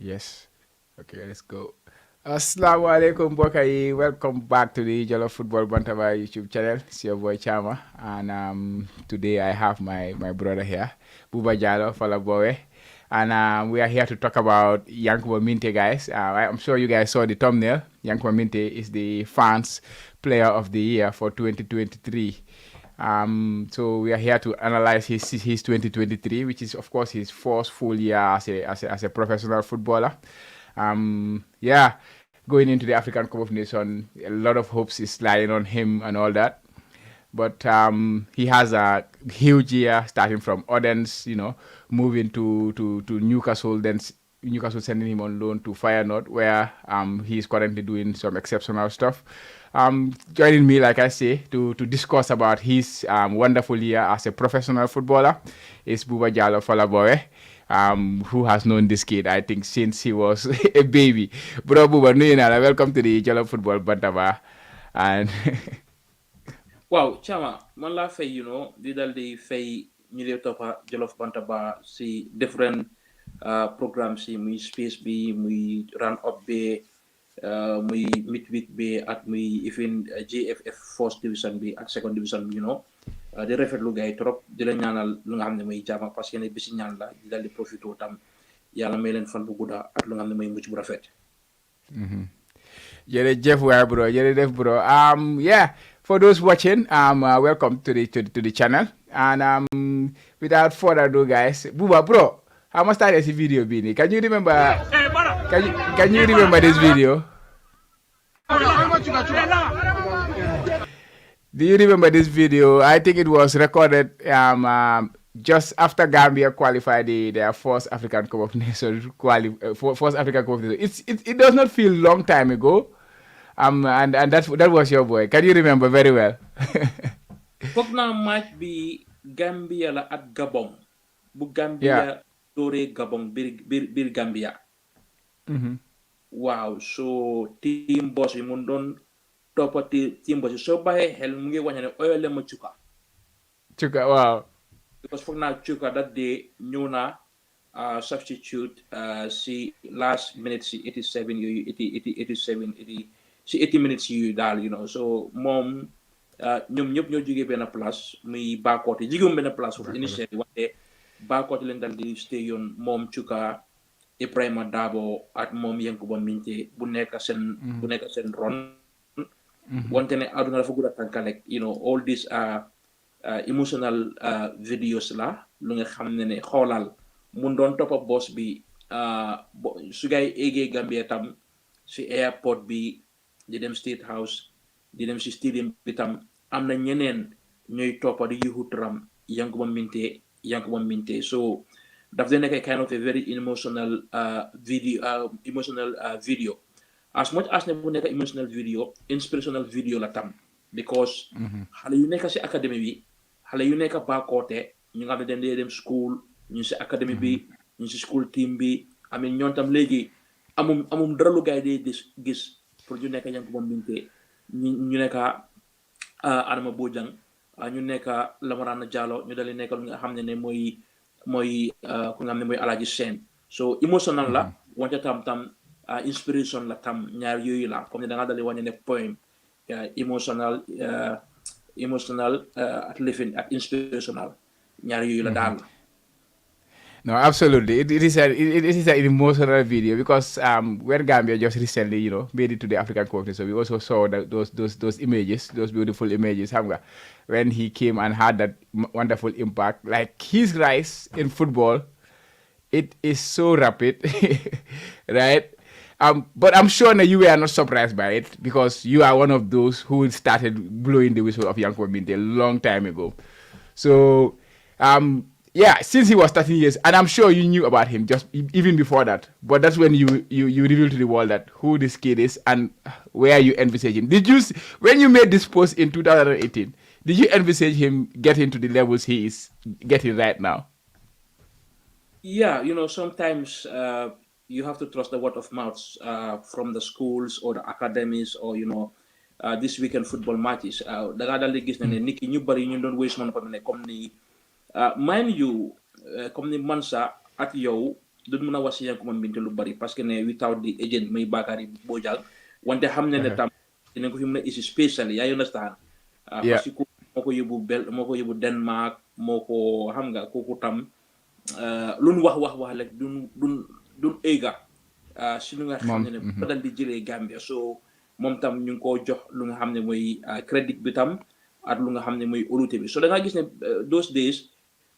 Yes. Okay, let's go. Assalamu alaikum, Bokai. Welcome back to the Jollof Football Bantaba YouTube channel. It's your boy Chama, and today I have my brother here, Buba Jalo Falabowe, and we are here to talk about Yankuba Minteh, guys. I'm sure you guys saw the thumbnail. Yankuba Minteh is the fans player of the year for 2023. So we are here to analyze his 2023, which is of course his first full year as a professional footballer. Yeah, going into the African Cup of Nations, a lot of hopes is lying on him and all that. But he has a huge year starting from Odense, moving to Newcastle, then Newcastle sending him on loan to Feyenoord, where he's currently doing some exceptional stuff. Joining me, like I say, to discuss about his wonderful year as a professional footballer is Buba Jalo Falabowe, who has known this kid, I think, since he was a baby. Bro, Buba, welcome to the Jalo Football Bantaba. And Wow, Chama, man la fay, di dal di fay ñu dee toppa Jollof Bantaba si different programme si muy space bi, muy run up bi, muy midweek bi, ak muy even GFF first division bi ak second division bi, di rafetlu gay trop di la ñaanal lu nga xam ne muy jàmm parce que ne bisi ñaan la di dal di profité tam yàlla may leen fan bu gudda ak lu nga xam ne muy mucc bu rafet. Jeff, bro. Bro. Yeah. For those watching, welcome to the channel. And without further ado, guys, Buba, bro, how much time is the video been? Can you remember? Can you remember this video? Do you remember this video? I think it was recorded just after Gambia qualified their first African Cup of Nations. First African Cup of Nations. It does not feel long time ago. And that was your boy. Can you remember very well? Foog naa match bi Gambia la ak Gabon. Bu Gambia dooree Gabon biir Gambia. Waaw, so team boss bi mu doon toppati team boss bi soo baxee xel mu ngi wàññi ne oyole ma Cuka. Cuka, waaw. Because foog naa Cuka that day ñëw na substitute si last minute si 87 yooyu 87 si 80 minutes yu daal, so moom ñoom ñëpp ñoo jógee benn place muy Bakoteh jigéen benn place foofu initiative wante Bakoteh leen dal di stay yoon moom Cuka Ibrahima Dabo ak moom Yankuba Minteh bu nekk seen ron wante ne aduna dafa gudda tànkalek all these emotional videos la lu nga xam ne xoolal mun doon toppa boss bi su gaay eggee Gambia tam si airport bi di dem State House di dem si stadium bi tam am na ñeneen ñooy toppa di yuxu turam Yankuba Minteh so daf de nekk kind of a very emotional video as much as ne bu nekk emotional video inspirational video la tam because xale yu nekk si académie bi xale yu nekk Bakoteh ñu nga xam ne dañ dee dem school ñu si académie bi ñu si school team bi amin ñoon tam léegi amum dara lu gaay dee gis pour ñu nekk Yankuba Minteh ñu nekk Adama Bojang ñu nekk Lamarana Jallow ñu dali nekk lu nga xam ne mooy ku nga xam ne mooy Alhaji Sène so emotional la wante tam inspiration la tam ñaar yooyu la comme ne da nga dali wàññi ne poem emotional at living at inspirational ñaar yooyu la daal. No, absolutely. It is an emotional video because when Gambia just recently, made it to the African Cup of Nations, so we also saw those images, those beautiful images, when he came and had that wonderful impact. Like his rise in football, it is so rapid, right? But I'm sure that you were not surprised by it because you are one of those who started blowing the whistle of Yankuba Minteh a long time ago. So, yeah, since he was 13 years, and I'm sure you knew about him just even before that. But that's when you revealed to the world that who this kid is and where you envisage him. When you made this post in 2018, did you envisage him getting to the levels he is getting right now? Yeah, sometimes you have to trust the word of mouth from the schools or the academies or this weekend football matches. Da nga dal di gis ne nit ki ñu bari ñu doon waste man comme ni mind you comme ni man sa ak yow duñ mën a wax si Yankuba Minteh lu bari parce que ne without the agent muy Bakary Bojang wante xam ne tam dinañ ko fi mën a isi spécially yaa understand Yeah. parce que moo ko yóbbu Denmark moo ko xam nga kooku tam lu nu wax rek duñ éega si lu nga xam ne ba dal di jëlee Gambia so moom tam ñu ngi koo jox lu nga xam ne mooy crédit bi tam ak lu nga xam ne mooy olute bi so da nga gis ne those days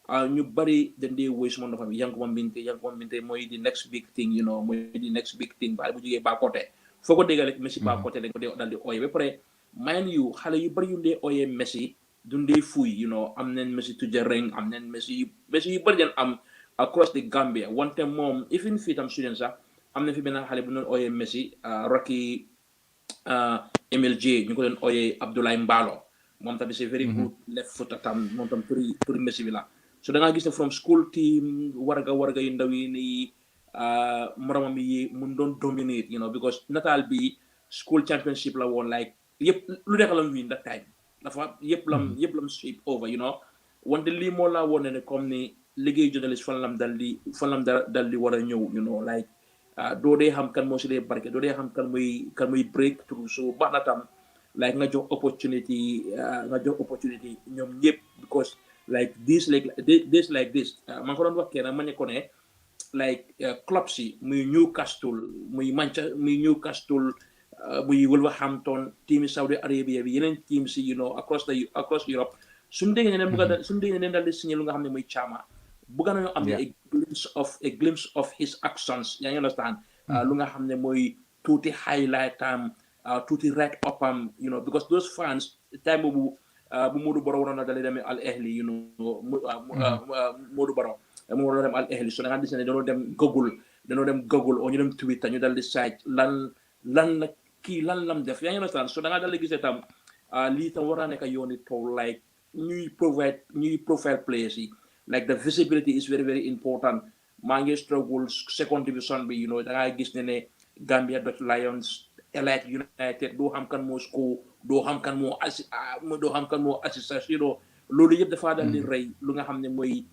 ñu bari dañ dee woy suma ndoxam Yankuba Minteh mooy the next big thing mooy the next big thing ba bu jógee ba côté foo ko dégga rek Messi ba côté dañ ko dee dal di ooye ba pare mind you xale yu bari yu dee ooyee Messi duñ dee fuy am nañ Messi Tujareng am nañ Messi yu bari dañ am across the Gambia wante moom even fii tam student sax am na fi benn xale bu doon ooyee Messi Rocky MLJ ñu ko doon ooyee Abdoulaye Mbalo moom tamit c'est very good left foot tam moom tam turi Messi bi la so da ngaa gis ne from school team warga yu ndaw yi nii moromam yi mun doon dominate because nataal bi school championship la woon like yëpp lu nekk lam win that time dafa yëpp lam sweep over wante lii moo laa woon ne comme ni liggéey journaliste fan lam dal di war a ñëw like doo dee xam kan moo si dee barke doo dee xam kan muy break through so baax na tam like nga jox opportunity ñoom ñëpp because like this like this man ko doon wax kenn ma ne ko ne like club si muy Newcastle muy Manchester muy Newcastle muy Wolverhampton team Saudi Arabia bi yeneen team si across Europe suñu déggee ne dal di signé lu nga xam ne muy Chama bëgg nañu am a glimpse of his actions yaa ngi understand lu nga xam ne mooy tuuti highlight am tuuti right up am because those fans time boobu bu Modou Barrow waroon na dale demee Al Ahly Modou Barrow mu waroon dem Al Ahly so da nga gis ne dañoo dem Google o ñu dem Twitter ñu dal di site lan lam def yaa ngi understand so da nga dal di gisee tam lii tam war naa nekk yooni tool like ñuy profile players yi like the visibility is very very important maa ngi struggle second division bi da nga gis ne Gambia Dutch Lions Elite United doo xam kan moo score doo xam kan moo assist loolu yëpp dafa dal di rey lu nga xam ne mooy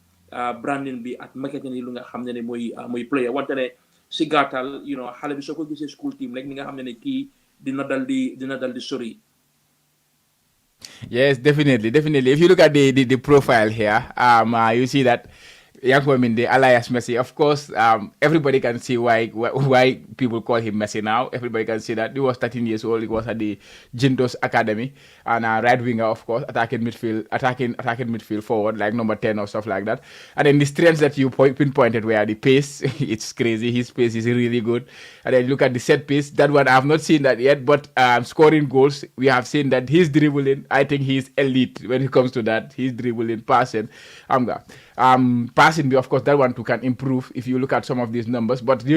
branding bi ak marketing yi lu nga xam ne mooy player wante ne si gàttal xale bi soo ko gisee school team rek ni nga xam ne kii dina dal di sori. Yes, definitely. If you look at the profile here, you see that Yankuba Minteh, alias Messi. Of course, everybody can see why people call him Messi now. Everybody can see that he was 13 years old. He was at the Jintos Academy and a right winger, of course, attacking midfield forward, like number 10 or stuff like that. And then the strengths that you pinpointed were the pace. It's crazy. His pace is really good. And then look at the set piece. That one, I have not seen that yet, but scoring goals, we have seen that he's dribbling. I think he's elite when it comes to that. He's dribbling, passing. Passing, of course, that one too can improve if you look at some of these numbers. But the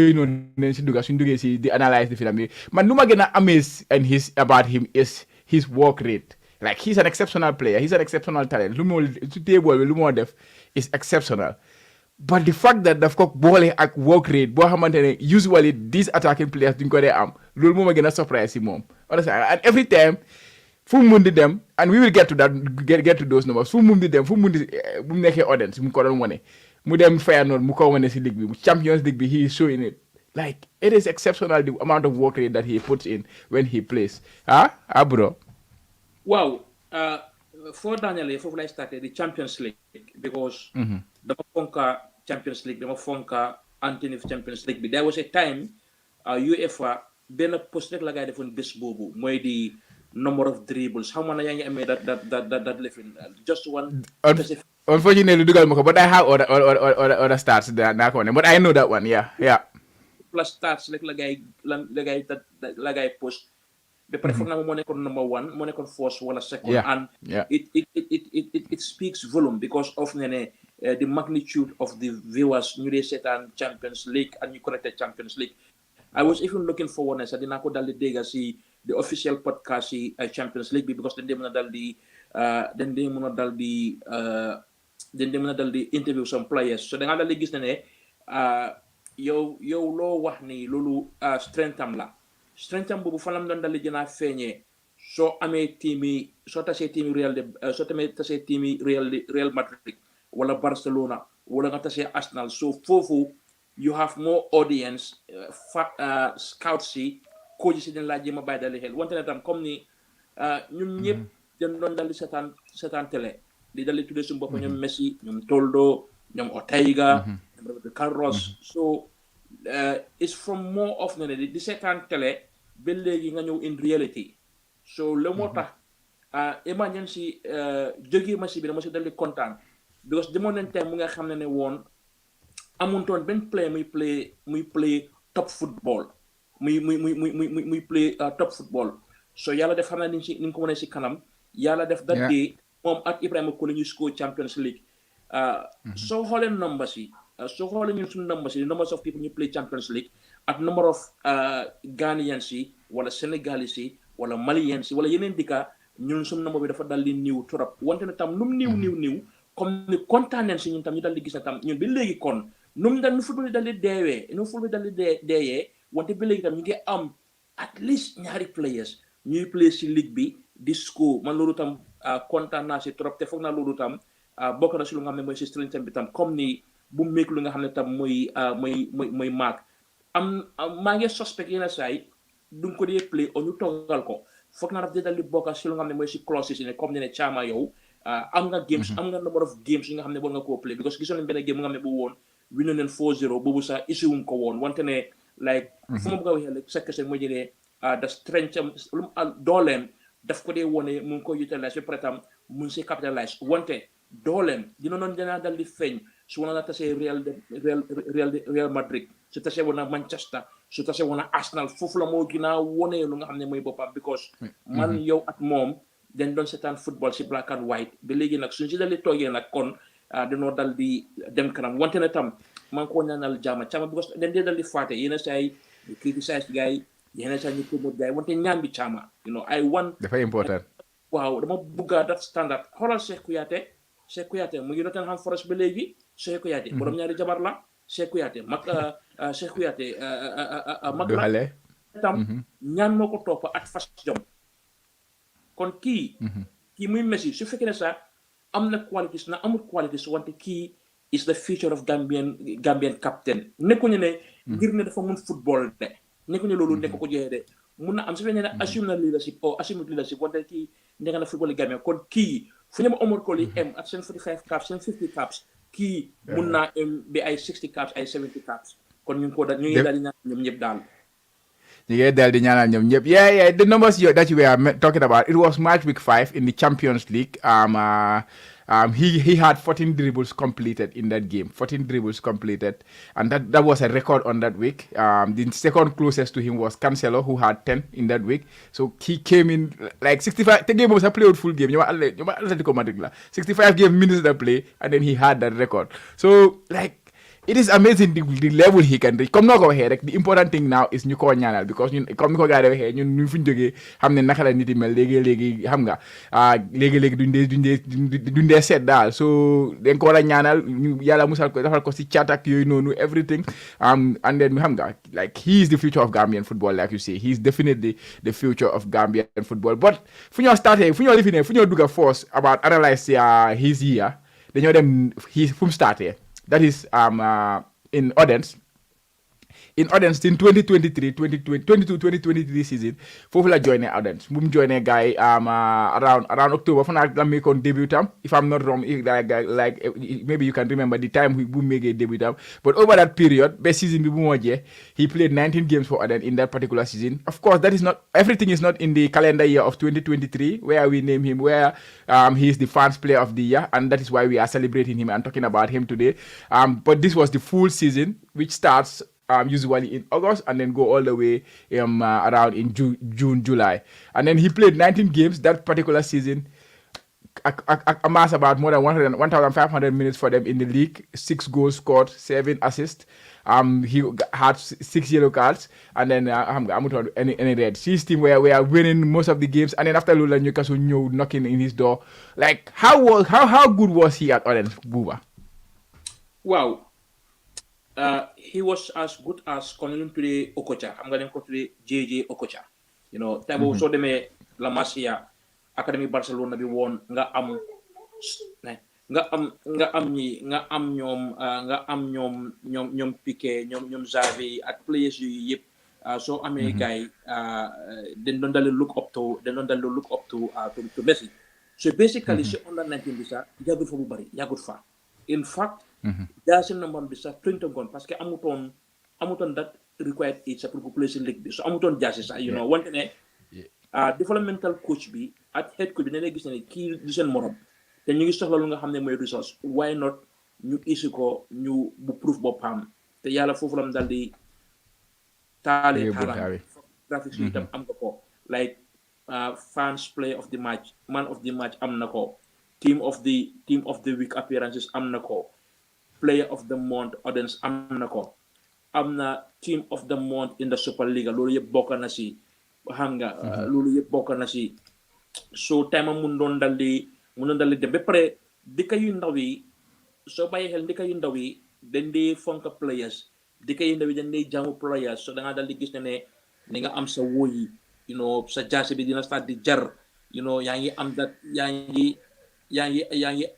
analyze the film. Man, numa gonna amaze and about him is his work rate. Like, he's an exceptional player. He's an exceptional talent. Lumo def is exceptional. But the fact that they've got ball at work rate, usually these attacking players didn't go there. Lulmo gonna surprise him. Understand? And every time. Fu mundi dem, and we will get to that, get to those numbers. Fu mundi dem, fu mundi bu nekké audience mu ko don woné. Mu dem Feyenoord mu ko woné ci league bi. Champions League bi, he is showing it. Like, it is exceptional the amount of work rate that he puts in when he plays. Bro. Wow. For Daniel, for I started the Champions League because the Fonka Champions League, the Fonka Anthony Champions League. There was a time UEFA ben post rek la gay defon bes bobu moy di number of dribbles. How many yang made that living? Just one. Unfortunately, but I have other stats there. But I know that one. Yeah. Plus stats like lagay post. The prefer na mo nekon number one, mo nekon first wala second, and it speaks volume because of the magnitude of the viewers. New Setan Champions League and you connected Champions League. I was even looking forward na sa dinako dal di dega si the official podcast si Champions League because then they muna dal di interview some players. So da nga dal di gis na ne yow loo wax ni loolu strength am la. Strength am boobu fan la doon dal di gën a feeñee soo amee soo tasee teami Real Madrid wala Barcelona wala nga tasee Arsenal so foofu you have more audience scouts si coach si dañ laa jéem a bàyyi dali xel wante ne tam comme ni ñun ñëpp dañ doon dal di seetaan télé di dal di tuddee suñu bopp ñoom Messi ñoom Toldo ñoom Ortega ñoom Roberto Carlos so it's from more of ne di seetaan télé ba léegi nga ñëw in reality so la moo tax emergency jógee ma si bi dama si dal di kontaan because demoon nañ tey mu nga xam ne woon amutoon benn player muy play top football muy play top football so yàlla def xam naa ni nga ko mënee si kanam yàlla def that day moom ak Ibrahima Kole ñu score Champions League soo xoolee numbers yi soo xoolee ñun suñu numbers yi numbers of people ñu play Champions League ak number of Ghanaians yi wala Senegalese yi wala Maliens yi wala yeneen dëkka ñun suñu number bi dafa dal di niiw trop wante ne tam nu mu niiw comme ni kontaan nañ si ñun tam ñu dal di gis na tam ñun ba léegi kon nu football dal di deewee nu football dal di deeyee wante ba léegi tam ñu ngi am at least ñaari players ñuy play si ligue bi di score man loolu tam kontaan naa si trop te foog naa loolu tam bokk na si lu nga xam ne mooy si strength bi tam comme ni bu meek lu nga xam ne tam mooy maak maa ngi suspect yenn saa yi duñ ko dee play o ñu toggal ko foog naa daf di dal di bokk si lu nga xam ne mooy si clauses yi ne comme ne caama yow am nga games am nga number of games yi nga xam ne war nga koo play because gisoon nañ benn game nga xam ne bu woon win nañ 4-0 boobu sax issue wuñ ko woon wante ne like fu ma bëgg a waxee rek sa kese mooy ne da strength dooleem daf ko dee wone mu ngi koy utiliser ba pare tam mu ngi si capitalize wante dooleem dina dal di feeñ su wana la tasee Real Madrid su tasee woon na Manchester su tasee woon na Arsenal foofu la moo gën a wone lu nga xam ne mooy boppam because man yow at moom dañ doon seetaan football si black and white ba léegi nag suñ si dal di toogee nag kon dañoo dal di dem kanam wante ne tam maa ngi koo ñaanal jaama because dañ dee dal di faate yenn saa yi ñu criticize gars yi yenn saa yi ñu promote gars yi wante ñaan bi caama I want dafa important waaw dama bugga that standard xoolal Cheikh Kouyaté mu ngi Nottingham Forest ba léegi Cheikh Kouyaté borom ñaari jabar la Cheikh Kouyaté mag la tam ñaan moo ko topp at fas jom kon kii muy Messi su fekkee ne sax am na qualities na amul qualities wante kii is the future of Gambian captain nekkuñu ne ngir ne dafa mun football de nekkuñu loolu nekk ko joxee de mun na am su fekkee ne assume na leadership wante kii nekk na football Gambia kon kii fu ñu ma Omar Colley at seen 45 caps seen 50 caps kii mun naa bi ay 60 caps ay 70 caps kon ñu ngi daal di ñaan ñoom ñëpp daal. Yeah, the numbers that you were talking about, it was match week 5 in the Champions League. He had 14 dribbles completed in that game, 14 dribbles completed, and that was a record on that week. The second closest to him was Cancelo, who had 10 in that week. So he came in like 65. The game was a played full game. 65 minutes that play, and then he had that record. So like, it is amazing the level he can reach. Comme noo ko waxee rek the important thing now is ñu koo ñaanal because ñun comme ni ko gars yi waxee ñun fu ñu jógee xam ne naka la nit yi mel léegi xam nga léegi duñ dee seet daal so dañ ko war a ñaanal ñu yàlla musal ko defal ko si chat ak yooyu noonu everything and then xam nga like he is the future of Gambian football like you say he is definitely the future of Gambian football but fu ñoo lifine fu ñoo dugga force about analyse his year dañoo dem fu mu starté. That is in audience in 2023 season foofu la joinee audience bu mu joinee gars yi around October fu naa la meekoon début tam if I'm not wrong like maybe you can remember the time bu mu méegee début tam but over that period ba season bi bu moo jeex he played 19 games for audience in that particular season. Of course that is not everything is not in the calendar year of 2023 where we name him where he is the fans player of the year and that is why we are celebrating him and talking about him today but this was the full season which starts usually in August and then go all the way around in June, July. And then he played 19 games that particular season, amassed about more than 1,500 minutes for them in the league, 6 goals scored, 7 assists. He had 6 yellow cards, and then any red. His team were winning most of the games, and then after Lula Newcastle knocking in his door. Like how good was he at Orange, Buba? Wow. He was as good as Colin today Okocha. I'm going to call today JJ Okocha. Time so them La Masia Academy Barcelona be won nga am nga am ñoom Piqué ñoom Xavi ak players yu yëpp soo amee gars yi dañ doon dal look up to Messi. So basically si under 19 bi sax yàggut fa bu bari yàggut fa in fact jaasi number bi sax printagoon parce que amutoon that required age sax pour play si ligue bi so amutoon jaasi sax wante ne developmental coach bi ak head coach bi ne lay gis ne kii du seen morom te ñu ngi soxla lu nga xam ne mooy resource why not ñu isi ko ñu bu proof boppam te yàlla foofu lam dal di taalee taalam graphics yi itam am nga ko like fans player of the match man of the match am na ko team of the week appearances am na ko player of the month audience am na ko am na team of the month in the Super League loolu yëpp bokk na si xam nga loolu yëpp bokk na si so time mun doon dal di dem ba pare dëkk yu ndaw yi soo bàyyi xel dëkk yu ndaw yi dañ di fonk players dëkk yu ndaw yi dañ di jaamu players so da nga dal di gis ne ni nga am sa woyi sa jaase bi dina start di jar yaa ngi am that yaa ngi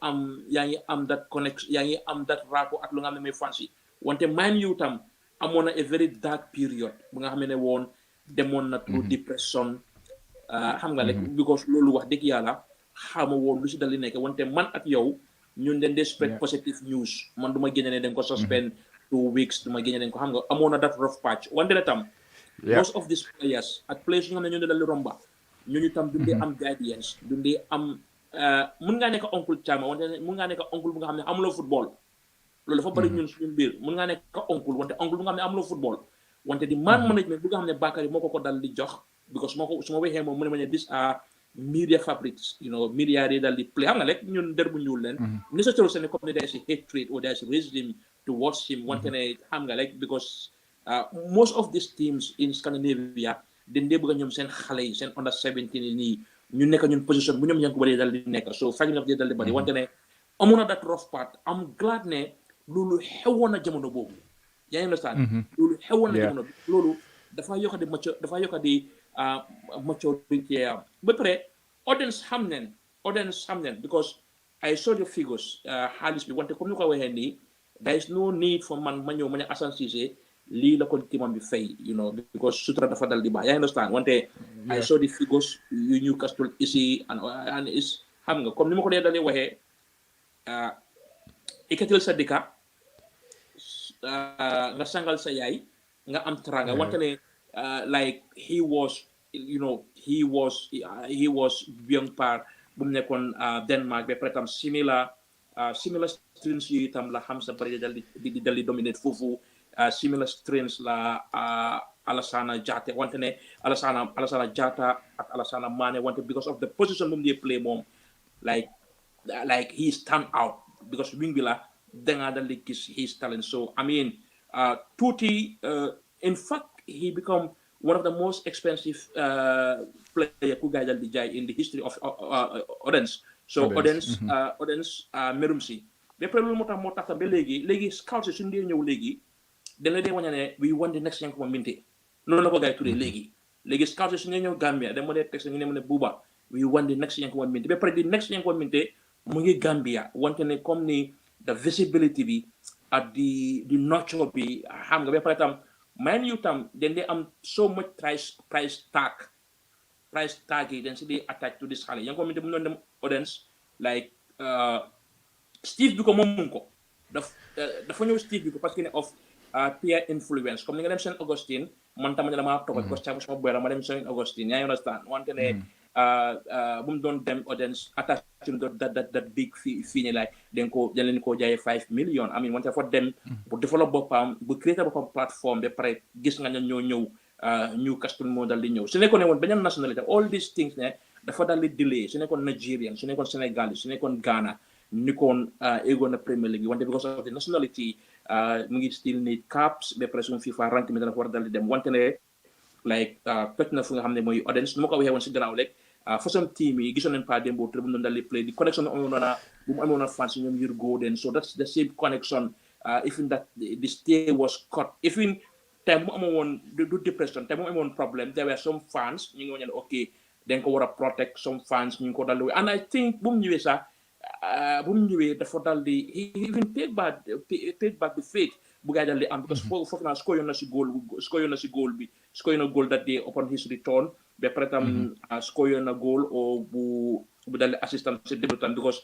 am that connection yaa ngi am that rapport ak lu nga xam ne mooy fans yi wante Man U tam amoon na a very dark period bu nga xam ne woon demoon na through depression xam nga rek because loolu wax dëgg yàlla xama woon lu si dal di nekk wante man ak yow ñun dañ dee spread positive news man du ma génne ne dañ ko suspend 2 weeks du ma génne dañ ko xam nga amoon na that rough patch wante ne tam most of these players ak players yi nga xam ne ñoo dal di romba ñooñu tam duñ dee am guidance duñ dee am mun ngaa nekk oncle Chama wante mun ngaa nekk oncle bu nga xam ne amuloo football loolu dafa bari ñun suñu biir mun ngaa nekk oncle wante oncle bu nga xam ne amuloo football wante di man management bu nga xam ne Bakary moo ko dal di jox because su ma waxee moom mu ne ma ne these are media fabrics media yi dal di play xam nga rek ñun der bu ñuul leen necessarily seen comme ne there is a hatred or there is racism towards him wante ne xam nga rek because most of these teams in Scandinavia dañ dee bëgg ñoom seen xale yi seen under 17 yi nii ñu nekk ñun position bu ñoom Yankuba dee dal di nekk so faj nga dee dal di bari wante ne amoon na that rough part am glad ne loolu xewoon na jamono boobu yaa ngi understand loolu xewoon na jamono bi loolu dafa yokka di maturity ba pare audience xam neen because I saw the figures xaalis bi wante comme ni ko waxee nii there is no need for man ma ñëw ma ne Assane Cissé lii la ko timam bi fay because sutura dafa dal di baax yaa understand wante I saw the figures yu Newcastle ici and is xam nga comme ni ma ko dee dalee waxee ikatil sa dika nga sangal sa yaay nga am tranga wante ne like he was young par bu mu nekkoon Denmark ba pare tam similar strings yi itam la xam sa bari dal di dominate foofu similar strings la Alassana Jatta wante ne Alassana Jatta ak Alassana Mane wante because of the position moom di play moom like he stand out because wing bi la danga dal di gis his talent so I mean Tuti in fact he become one of the most expensive player ku gaay dal di jaay in the history of Odense so Odense merum si ba pare loolu moo tax ba léegi scouts yi suñu dee ñëw léegi dañ la dee waña ne we want the next Yankuba Minteh noonu la ko gaay tuddee léegi scouts yi suñu dee ñëw Gambia dama dee teg ñu ne ma ne Buuba we want the next Yankuba Minteh ba pare the next Yankuba Minteh mu ngi Gambia wante ne comme ni the visibility bi ak the nurture bi xam nga ba pare tam Man U tam dañ dee am so much price tag yi dañ si dee attach to this xale Yankuba Minteh mu doon dem Odense like Steve bi ko moom mun ko dafa ñëw Steve bi ko parce que ne of peer influence comme ni nga dem Saint Augustine man tamit damaa topp parce que sama boy ma dem Saint Augustine yaa ngi understand wante ne bu mu doon dem Odense attaché that big fii nii like dañ leen koo jaayee 5 millions I mean wante dafa dem bu développe boppam bu créer boppam plateforme ba pare gis nga ñoo ñëw Newcastle moo dal di ñëw su nekkoon ne woon beneen nationalité all these things ne dafa dal di delay su nekkoon Nigerian su nekkoon Sénégal su nekkoon Ghana ni koon égoon na Premier League wante because of the nationality mu ngi still need caps ba pare suñu FIFA rank mi dana ko war a dal di dem wante ne like pet na fu nga xam ne mooy Odense nu ma ko waxee woon si gannaaw rek façon team yi gisoon nañ pas démb bu mu doon dal di play di connection bu mu amoon na fans ñoom yur Golden so that's the same connection even that the stay was cut even time mu amoon woon du depression time mu amoon problème there were some fans ñu ngi woon ne ok dañ ko war a protect some fans ñu ngi ko dal di and I think bu mu ñëwee sax bu mu ñëwee dafa dal di he even take back the faith bu gaa dal di am because foofu naa score yoon na si goal bi score yoon na goal that day upon his return ba pare tam score yoon na goal o bu dal di assistant si débutant because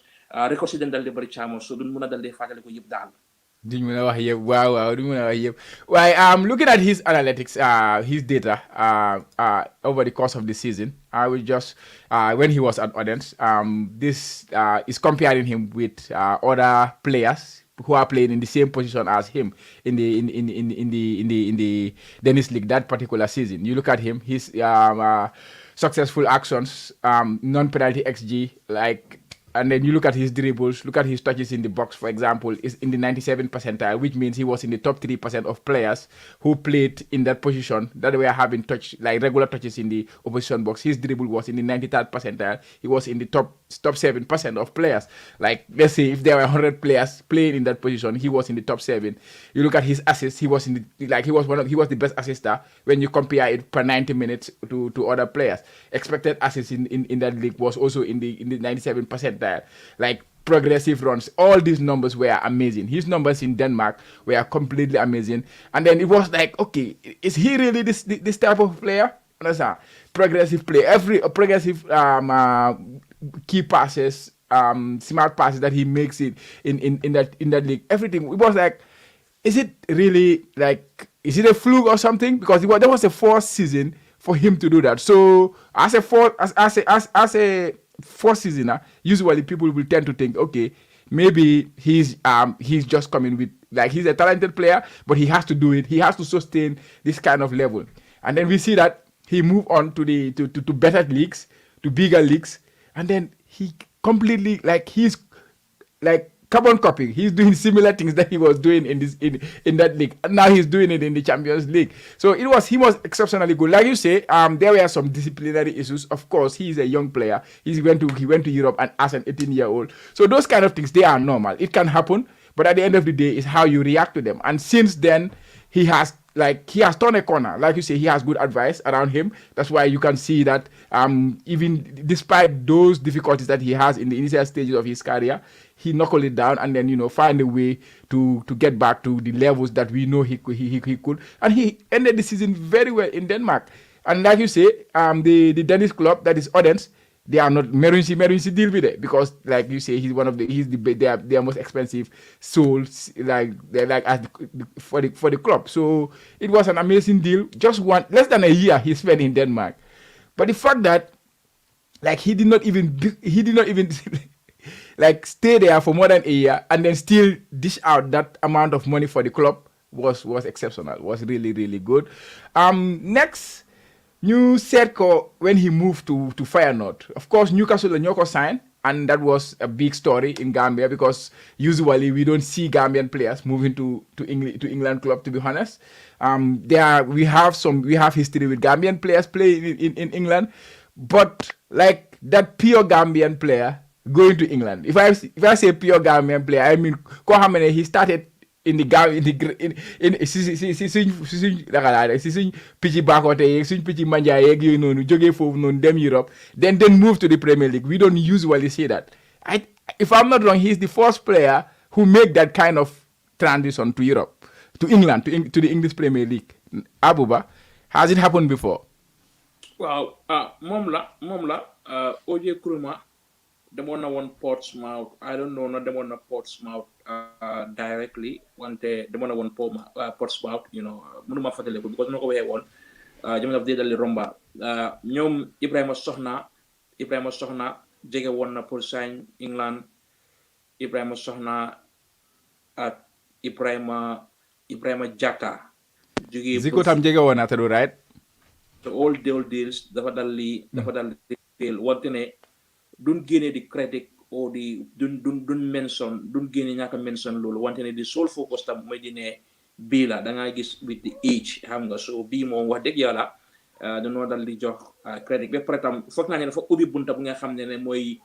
record si den dal di bëri caamo so duñ mun a dal di fàttali ko yëpp daal. Duñ mën a wax yëpp waaw duñ mën a wax yëpp waaye looking at his analytics his data over the course of the season I was just when he was at Odense this is comparing him with other players who are playing in the same position as him in the Dennis League that particular season. You look at him, his successful actions, non-penalty XG, like. And then you look at his dribbles, look at his touches in the box, for example, is in the 97th percentile, which means he was in the top 3% of players who played in that position that were having regular touches in the opposition box. His dribble was in the 93rd percentile. He was in the top 7% of players. Like, let's say if there were 100 players playing in that position, he was in the top 7. You look at his assists, he was in the, he was the best assister when you compare it per 90 minutes to other players. Expected assists in that league was also in the 97th percentile. Like progressive runs, all these numbers were amazing. His numbers in Denmark were completely amazing. And then it was like, okay, is he really this type of player? Understand? Progressive play, every progressive key passes, smart passes that he makes it in that league. Everything. It was like, is it really like, is it a fluke or something? Because that was the fourth season for him to do that. So as a fourth seasoner, usually people will tend to think, okay, maybe he's just coming with, like, he's a talented player, but he has to do it. He has to sustain this kind of level. And then we see that he moved on to better leagues, to bigger leagues, and then he completely, like, he's like carbon copying. He's doing similar things that he was doing in that league. And now he's doing it in the Champions League. So he was exceptionally good. Like you say, there were some disciplinary issues. Of course, he is a young player. He went to Europe and as an 18-year-old. So those kind of things, they are normal. It can happen, but at the end of the day, it's how you react to them. And since then, he has turned a corner. Like you say, he has good advice around him. That's why you can see that even despite those difficulties that he has in the initial stages of his career, he knuckled it down and then, find a way to get back to the levels that we know he could. And he ended the season very well in Denmark. And like you say, the Danish club, that is Odense, they are not Merunsi deal with it because, like you say, they are most expensive souls, for the club. So it was an amazing deal. Just less than a year he spent in Denmark, but the fact that, like, he did not even like stay there for more than a year and then still dish out that amount of money for the club was exceptional. Was really, really good. Next. Ñu seet ko when he moved to Feyenoord. Of course, Newcastle la ñoo ko sign, and that was a big story in Gambia because usually we don't see Gambian players moving to England club, to be honest. We have history with Gambian players playing in England, but like that pure Gambian player going to England. If I say pure Gambian player, I mean ko xamné he started in the suñ picci baakote yeeg suñ picci manja yeeg yooyu noonu jógee foofu noonu dem Europe then move to the Premier League. We don't usually see that. If I'm not wrong, he's the first player who made that kind of transition to Europe, to England, to the English Premier League. Abuba, has it happened before? Wow, moom la OJ Kruma demoon na woon Portsmouth. I don't know, not demoon na Portsmouth directly, wante demoon na woon Portsmouth, mënuma fàttaliku because nu ko waxee woon jamono daf dee dali romba ñoom Ibrahima Soxna jege woon na pour sign England. Ibrahima Soxna ak Ibrahima Jaka jógee Zico tam jege woon na tadu, right? So all deals dafa dal li fail wante ne duñ génne di critique or di duñ mention duñ génne ñàkk mention loolu wante ne di sole focus tam mooy di ne bii la da ngaa gis with the age xam nga. So bii moom wax dëgg yàlla dañoo dal di jox critique ba pare tam foog naa ne dafa ubbi bunta bu nga xam ne mooy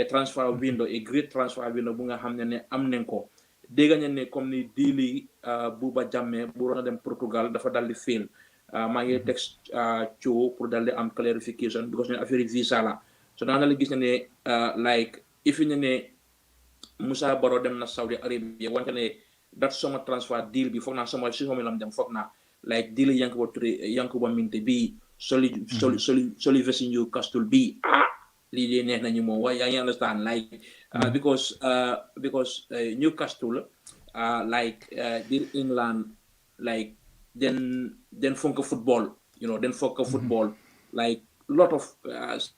transfer window, a great transfer window bu nga xam ne am nañ ko. Dégg nañ ne comme ni diili Buuba Jammeh bu doon dem Portugal dafa dal di fail. maa ngi text Thio pour dal di am clarification because ne affaire visa la. So naa la gis ne like if ñu ne Musa Baro dem na Saudi Arabia wante ne that summer transfer deal bi foog naa summer si lam dem foog naa like deal Yankuba Touré Yankuba Minteh bi soli vesi Newcastle bi lii dee neex nañu moom waaye yaa ngi understand like because Newcastle like deal England like then fonk football then fonk football like lot of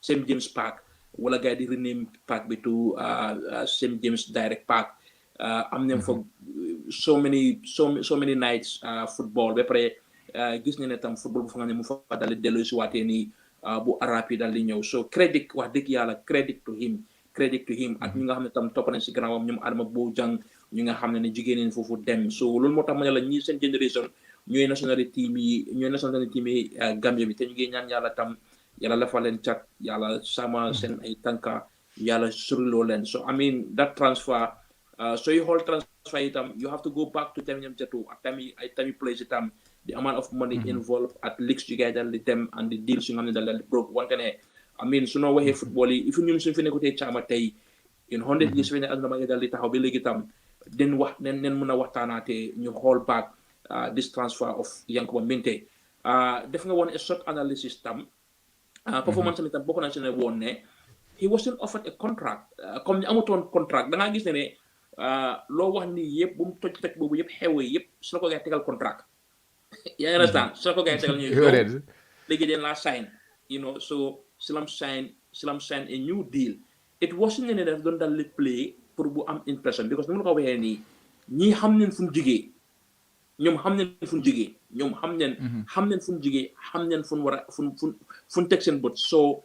St James Park wala gars di rename park bi to St James Direct Park am nañ fa so many nights football ba pare gis nañ ne tam football bu fa nga ne mu fa dal di dellu si waatee nii bu arab yi dal di ñëw so credit wax dëgg yàlla credit to him ak ñi nga xam ne tam topp nañ si gannaawam ñoom Adama Bojang ñi nga xam ne jigéen ñi foofu dem so loolu moo tax ma ne la ñi seen génération ñooy national team yi Gambia bi te ñu ngi ñaan yàlla tam yàlla la fa leen cat yàlla sama seen ay tànka yàlla suriloo leen so I mean that transfer so you hold transfer itam you have to go back to Temi Jatu at Temi place itam the amount of money involved at leaks you guys dal di dem and the deals yu nga xam ne dal di broke wante ne I mean su noo waxee football yi if ñun suñu fi nekkutee caama tey in 100 years fi ne aduna ma ngi dal di taxaw ba léegi itam den mën a waxtaanaate ñu hold back this transfer of Yankuba Minteh def nga woon a short analysis tam performance am itam bokk na si ne woon ne he wasn't offered a contract comme ni amutoon contract da ngaa gis ne loo wax ni yëpp bu mu toj boobu yëpp xewee yëpp su la ko gay tegal contract yaa understand su la ko gay tegal ñu léegi den laa sign so silam sign a new deal it wasn't ne daf doon dal di play pour bu am impression because ni mu la ko waxee nii ñii xam neen fu mu jigee ñoom xam neen fu mu jigee xam neen fu mu war a fu mu teg seen bët so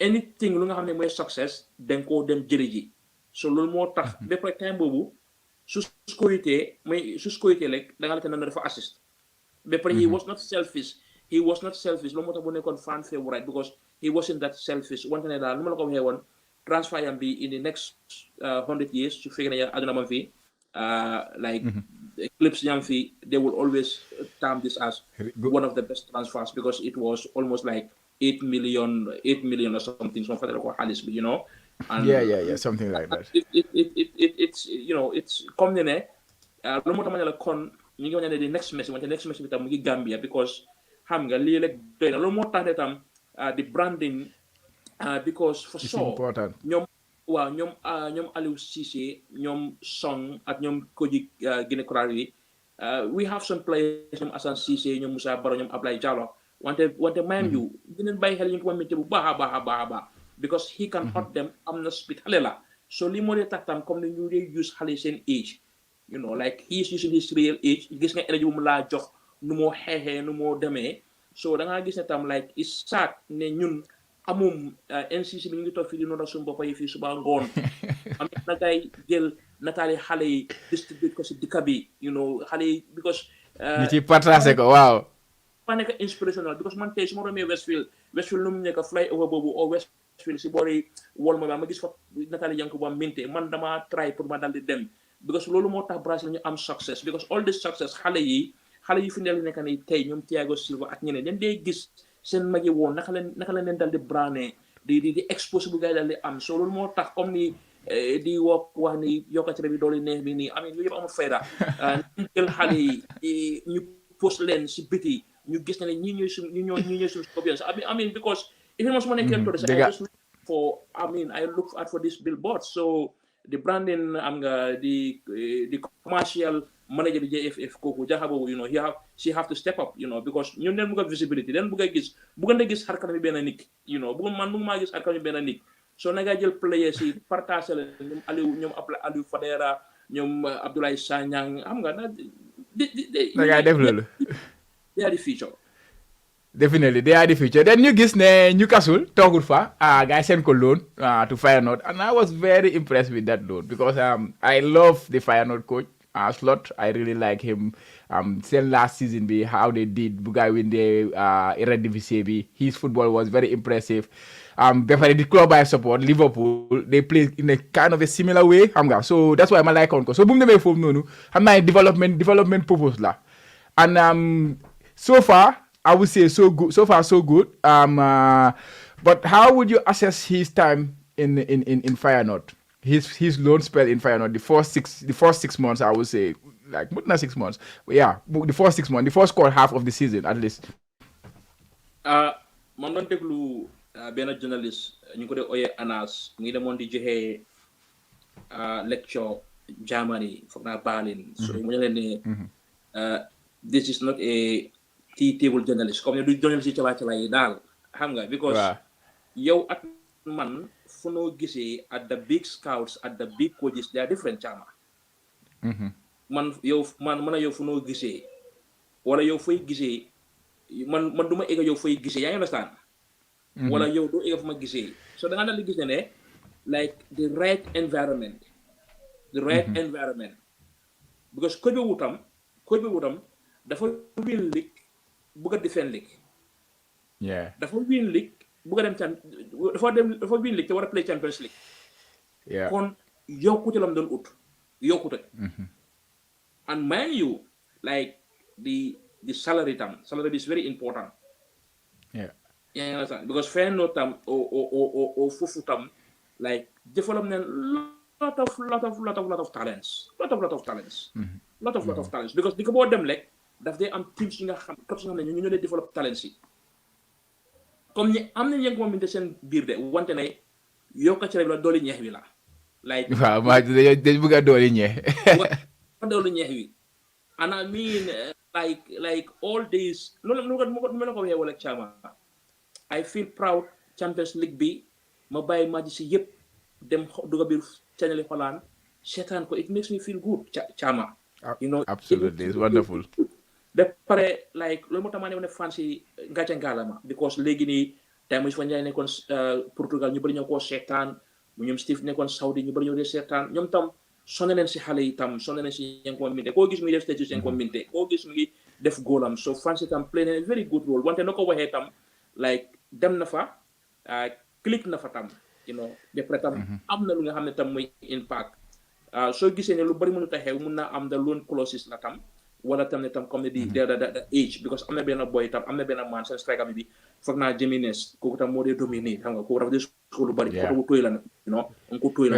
anything lu nga xam ne mooy success dañ koo dem jëri ji so loolu moo tax ba pare time boobu su koyitee rek da nga la te nan dafa assist ba pare he was not selfish loolu moo tax bu nekkoon fan favorite because he wasn't that selfish wante ne daal nu ma la ko waxee woon transfer yam bi in the next 100 years su fekkee ne aduna man fi like clips yam fi they will always term this as one of the best transfers because it was almost like 8 million or something so fatale ko xaalis bi and yeah something like that it's it's comme ne lu moo tax ma ne la kon ñu ngi wax ne the next match bi tam mu ngi Gambia because xam nga lii rek doy na loolu moo tax ne tam the branding because for sure ñoom Aliou Cissé ñoom Song ak ñoom Koji Guinée-Conakry yi we have some players ñoom Assane Cissé ñoom Moussa Baro ñoom Ablaye Diallo wante mind you dinañ bàyyi xel ñu ko Minteh bu baax a baax because he can hurt them am na speed xale la so lii moo dee tax tam comme ne ñu dee use xale seen age like he is using his real age gis nga énergie bu mu laa jox nu moo xeexee nu moo demee so da ngaa gis ne tam like it's sad ne ñun amum NCC bi ñu ngi toog fii di noonu suñu bopp yi fii suba ngoon am na ngay jël nataali xale yi distribute ko si dëkk bi xale yi because ñu ci partagé ko waaw ma nekk inspirational because man tey su ma romee Westfield nu mu nekk fly over boobu o Westfield si boori wol ma gis fa nataali Yankuba Minteh man dama try pour ma dal di dem because loolu moo tax Brazil ñu am success because all this success xale yi fi ne nekk ni tey ñoom Thiago Silva ak ñeneen dañ dee gis seen magi woon naka la leen dal di brané di exposé bu gars yi dal di am so loolu moo tax comme ni di wax ni yokkati bi doole neex bi nii yooyu yëpp amul fayda ñu jël xale yi ñu post leen si biti ñu gis ne ñii ñooy suñu scorpions because even mo su ma nekkee tourist I look out for this billboard so the branding am nga the commercial manager bi JFF kooku jaxa boobu she have to step up because ñun leen bëgg a visibility leen bëgg a gis xar kanam bi benn nit man bëgg maa gis xar kanam bi benn nit so na nga jël players yi partage la ñoom Aliou Fadera ñoom Abdoulaye Sanyang xam nga da ngay def loolu they are the future definitely they are the future then ñu gis ne Newcastle toogul fa guys send ko loan to Feyenoord and I was very impressed with that loan because I love the Feyenoord coach Slot I really like him seen last season bi how they did bu guy win the Eredivisie bi his football was very impressive before the club I support Liverpool they play in a kind of a similar way xam nga so that's why ma like on ko so bu mu demee foofu noonu xam naa development purpose la and so far I would say so good but how would you assess his time in Feyenoord his loan spell in Feyenoord, the first 6 months, I would say, like not 6 months, but yeah, the first 6 months, the first quarter half of the season at least. ah man doon déglu benn journaliste ñu ko dee ooyee Anas ngi demoon di joxe lecture Germany foog naa Berlin. So mu ne leen ne this is not a tea table journalist comme ne du journalist yi caba yi daal xam nga because Waaw. yow ak man fu noo gisee at the big scouts at the big coaches they are different Chama. man a yow fu noo gisee wala yow fooy gisee man du ma egga yow fooy gisee yaa ngi understand wala yow doo egga fu ma gisee so da nga dal di gis ne like the right environment because coach bi wutam dafa win league bugg a defend league Yeah. dafa win league bugg a dem dafa win league te war a play Champions League Yeah. kon yokkute lam doon ut yokkute and mind you like the salary is very important. Yeah. You understand? Because Feyenoord tam or Fufu tam like development lot of talents. Lot of talents. Because di ko boo dem like daf day am teams yi nga xam coach nga xam ne ñu ñoo develop talents yi comme ni am nañ Yankuba Minteh seen biir de wante ne yokka ci rek la dooli ñeex wi la like Waaw maa dañ bëgg a dooli ñee. dooli ñeex wi and I mean like all these nu la ko waxee wala Chama I feel proud Champions League bi ma bàyyi match si yëpp dem dugga biir channel Holland seetaan ko it makes me feel good Chama you know Absolutely, it's wonderful. ba pare like loolu moo tax maa ne fans yi ngàcce ngaalama because léegi nii time is fa Njaay nekkoon Portugal ñu bëri ñoo koo seetaan ñoom Steve nekkoon Saudi ñu bëri ñoo dee seetaan ñoom tam sonn leen si xale yi tam sonn leen si Yankuba Minteh koo gis mu ngi def statut Yankuba Minteh koo gis mu ngi def góolam so fans yi tam play a very good role wante na ko waxee tam like dem na fa click na fa tam you know ba pare tam am na lu nga xam ne tam muy impact soo gisee ne lu bëri mënut a xew mun naa am the loan clauses la tam wala tam ne tam comme ne the age because am na benn boy tam am na benn man seen striker bi foog naa Jimenez kooku tam moo dee dominer xam nga kooku dafa dee score lu bëri kooku tooy la nag you know ko tooy la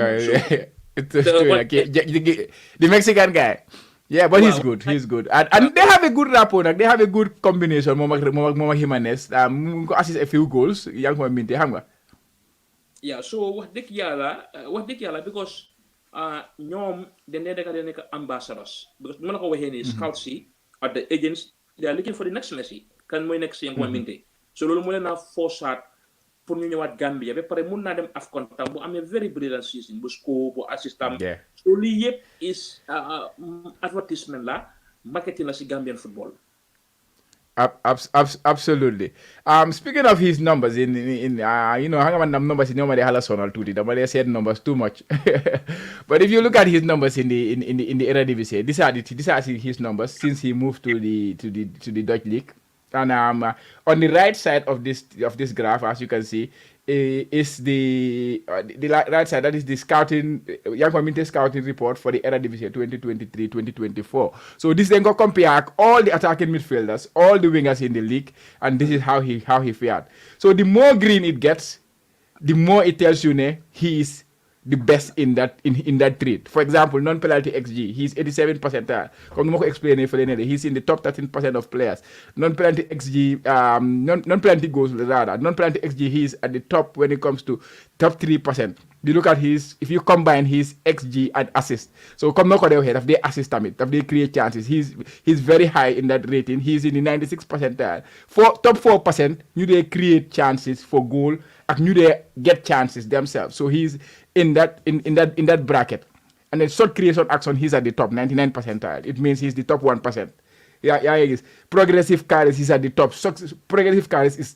the Mexican guy. Yeah, but he's good. He's good. And they have a good rapport. Like, they have a good combination. Moma Jimenez. Mu ko assist a few goals. Yankuba Minteh xam nga. Yeah, so wax dëgg yàlla because ñoom dañ nekk ambassadors because mën na ko waxee ni scouts yi at the agents they are looking for the next Messi kan mooy nekk si Yankuba Minteh so loolu mu leen a forçaat pour ñu ñëwaat Gambia ba pare mun naa dem AFCON tam bu amee very brilliant season bu score bu assist tam so lii yëpp is advertisement la marketing la si Gambian football. Absolutely. Speaking of his numbers in you know, hang on, numbers in normally hala sonal tuti. They said numbers too much. But if you look at his numbers in the Eredivisie, these are his numbers since he moved to the Dutch league. And on the right side of this graph, as you can see, is the right side. That is the Yankuba Minteh scouting report for the Eredivisie 2023-2024. So this then go compare all the attacking midfielders, all the wingers in the league, and this is how he fared. So the more green it gets, the more it tells you he is the best in that trade. For example, non-penalty XG, he's 87 percentile. Come to explain it for the he's in the top 13% of players. Non-penalty XG, non-penalty goals rather. Non-penalty XG, he's at the top when it comes to top 3%. You look at if you combine his XG and assist. So come knock on the head, if they assist him, if they create chances, he's very high in that rating. He's in the 96 percentile. Top 4%, they create chances for goal, and they get chances themselves. So he's in that bracket. And then shot creation action, he's at the top 99 percentile. It means he's the top 1%. Yeah, he is. Progressive carries, he's at the top. Progressive carries is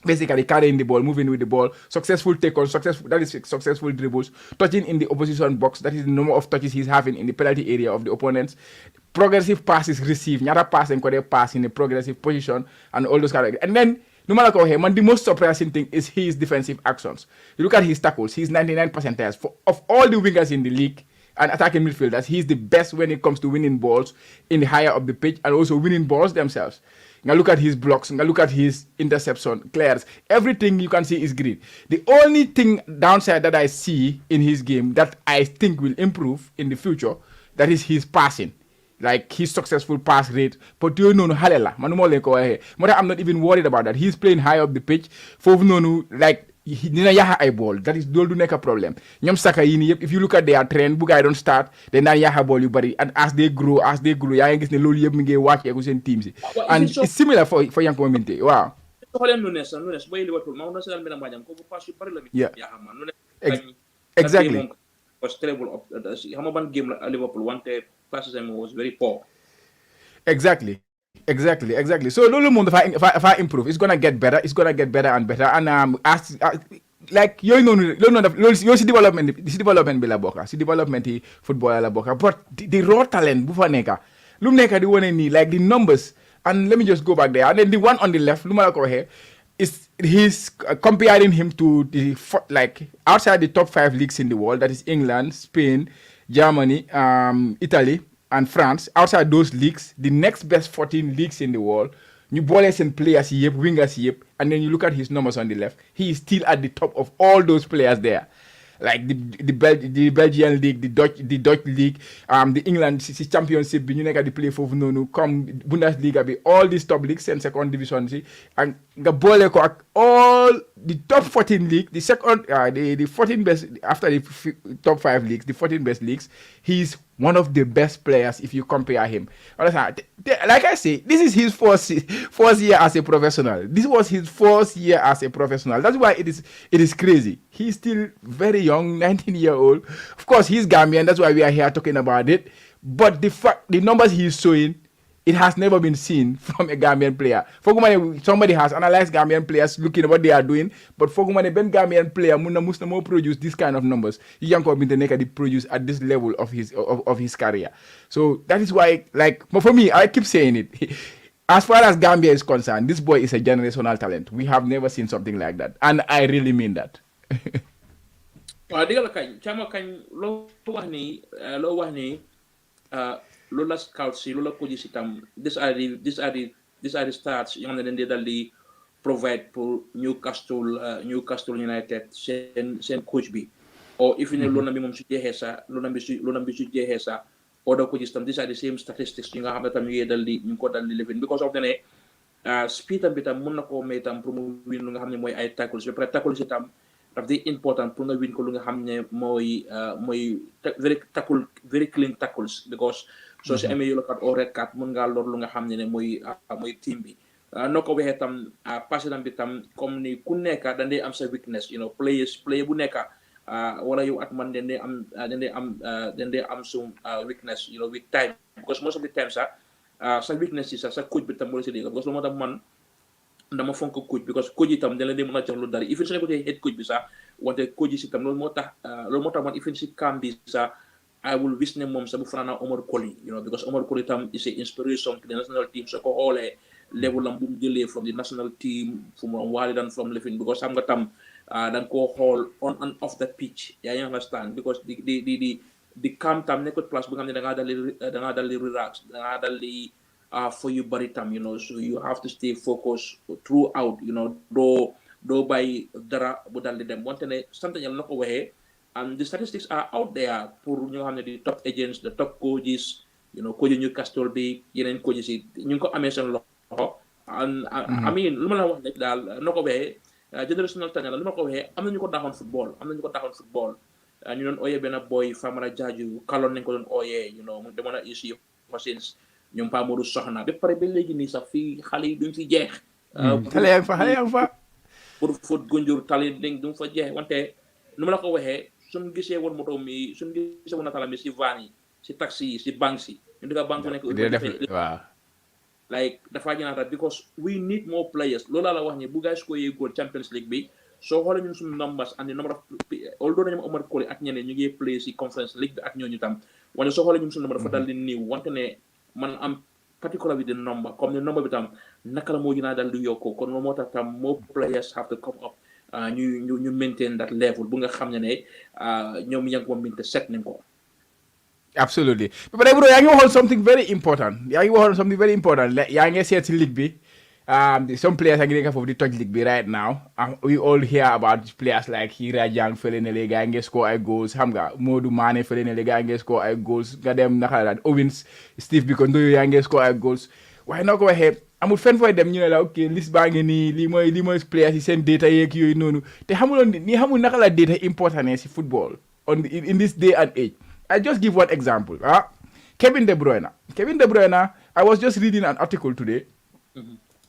basically carrying the ball, moving with the ball, successful take-on, successful dribbles, touching in the opposition box, that is the number of touches he's having in the penalty area of the opponents. Progressive passes received, nyara pass and correct pass in a progressive position, and all those characters. And then, no matter how the most surprising thing is his defensive actions. You look at his tackles, he's 99 percentiles. Of all the wingers in the league and attacking midfielders, he's the best when it comes to winning balls in the higher of the pitch and also winning balls themselves. nga look at his blocks, nga look at his interception, clears, everything you can see is green. The only thing downside that I see in his game that I think will improve in the future, that is his passing. Like his successful pass rate, but you know, halela. I'm not even worried about that. He's playing high up the pitch. For no, like dina yaha ay ball. That is do nek a problem. Ñom saka yi ni yep, if you look at their trend, bu guy don't start, then na yaha ball yu bari, and as they grow, ya nga gis ne lolu yep mi ngi wacce ko sen team si. And it's similar for Yankuba Minteh. Wow. Nunes boy Liverpool ma national mi na majam ko bu pass yu bari la mi yaha man Nunes Exactly. Was terrible. How ban game Liverpool wante passes was very poor. Exactly. So lolu mom if I improve, it's gonna get better. It's gonna get better and better. And as like you know si development bi la bokka. Si development yi football la bokka. But the raw talent bu fa nekka. Lu nekka di wone ni like the numbers. And let me just go back there. And then the one on the left, lu ma la ko waxe, is he's comparing him to the like outside the top 5 leagues in the world, that is England, Spain, Germany, Italy, and France. Outside those leagues, the next best 14 leagues in the world, you ballers and players, wingers, and then you look at his numbers on the left, he is still at the top of all those players there. Like the Belgian league, the Dutch league, the England championship, you know, the play for no come Bundesliga, be all these top leagues and second division, and the ball all the top 14 league, the second, the 14 best after the top 5 leagues, the 14 best leagues, he's one of the best players if you compare him. Like I say, this is his first year as a professional. This was his first year as a professional. That's why it is crazy. He's still very young, 19-year-old. Of course, he's Gambian. That's why we are here talking about it. But the numbers he's showing, it has never been seen from a Gambian player. Somebody has analyzed Gambian players looking at what they are doing, but for Ben Gambian player, must more produce this kind of numbers. Yankuba Minteh produce at this level of his career. So that is why, like, for me, I keep saying it. As far as Gambia is concerned, this boy is a generational talent. We have never seen something like that, and I really mean that. Lola scouts lola coaches itam these are the stats yung na nende dali provide for Newcastle United sen coach bi or if you know lona bi mom su jehesa lona bi su jehesa other coaches tam these are the same statistics yung nga xam tam yu dali ñu ko dali living because of the speed am bitam mën na ko may tam pour mu win lu nga xam ne mooy ay tackles ba tackles itam daf di important pour nga win ko lu nga xam ne mooy very clean tackles because so si amee yellow card or red card mën ngaa lor lu nga xam ne mooy team bi noo ko waxee tam passé tam bi tam comme ni ku nekk dañ am sa weakness player bu nekk wala yow at man dañ am some weakness with time because most of the time sa weakness yi sa coach bi tam moo la si dégg because lu moo tax man dama fonk coach because coach itam dañ la dee mën a jox lu dari even su nekkutee head coach bi sax wante coach yi si itam loolu moo tax man even si camp bi sax I will wish ne moom sax bu fanaan Omar Colley because Omar Colley tam is an inspiration to the national team so ko xoolee level am bu mu jëlee from the national team fu mu waali dan from living because xam nga tam dañ koo xool on and off the pitch yaa ngi understand because di camp tam nekkut place bu nga xam ne da ngaa dal di relax da ngaa dal di for you bari tam so you have to stay focused throughout doo bàyyi dara bu dal di dem wante ne sant yàlla na ko waxee and the statistics are out there pour ñu nga xam ne di top agents the top coaches coach Newcastle bi yeneen coaches yi ñu ngi ko amee seen loxo I mean lu ma la wax rek daal na ko waxee generational talent la lu ma ko waxee am na ñu ko daxoon football ñu doon ooyee benn boy Famara Jaaju kaloon nañ ko doon ooyee mu demoon a issue machines ñoom Pa Modou Soxna ba pare ba léegi nii sax fii xale yi duñ fi jeex xale yaa ngi fa pour foot gunjur tali duñ fa jeex wante nu ma la ko waxee suñ gisee woon moto mi suñ gisee woon natala mi si van yi si taxi yi si banque yi ñu di ka banque nekk waaw like dafa ñaata because we need more players loolu la wax ni bu guys ko yee goal Champions League bi soo xoolee ñun suñu numbers and the number of although nañu Omar Colley ak ñeneen ñu ngi play si Conference League bi ak ñooñu tam wante soo xoolee ñun suñu number dafa dal di niiw wante ne man am particular with the number comme ne number bi tam naka la moo gën a dal di yokku kon moo tax tam more players have to come up ñu maintain that level bu nga xam ne ñoom Yankuba Minteh set nañ ko. Absolutely. But bro, yaa ngi waxoon something very important yaa ngi seet si ligue bi some players are getting for the touch league be right now. We all hear about players like Hira Jang fell in the league and score ay goals. Hamga Modu Mane fell in the league and score ay goals. Gadem nakalat Owens Steve Bikondo yang score ay goals. Why not go ahead? Amul fen foy dem ñu ne la ok list baa ngi nii li mooy players yi seen data yeeg yooyu noonu te xamuloon ni xamul naka la data important si football in this day and age. I just give one example. Kevin De Bruyne. I was just reading an article today.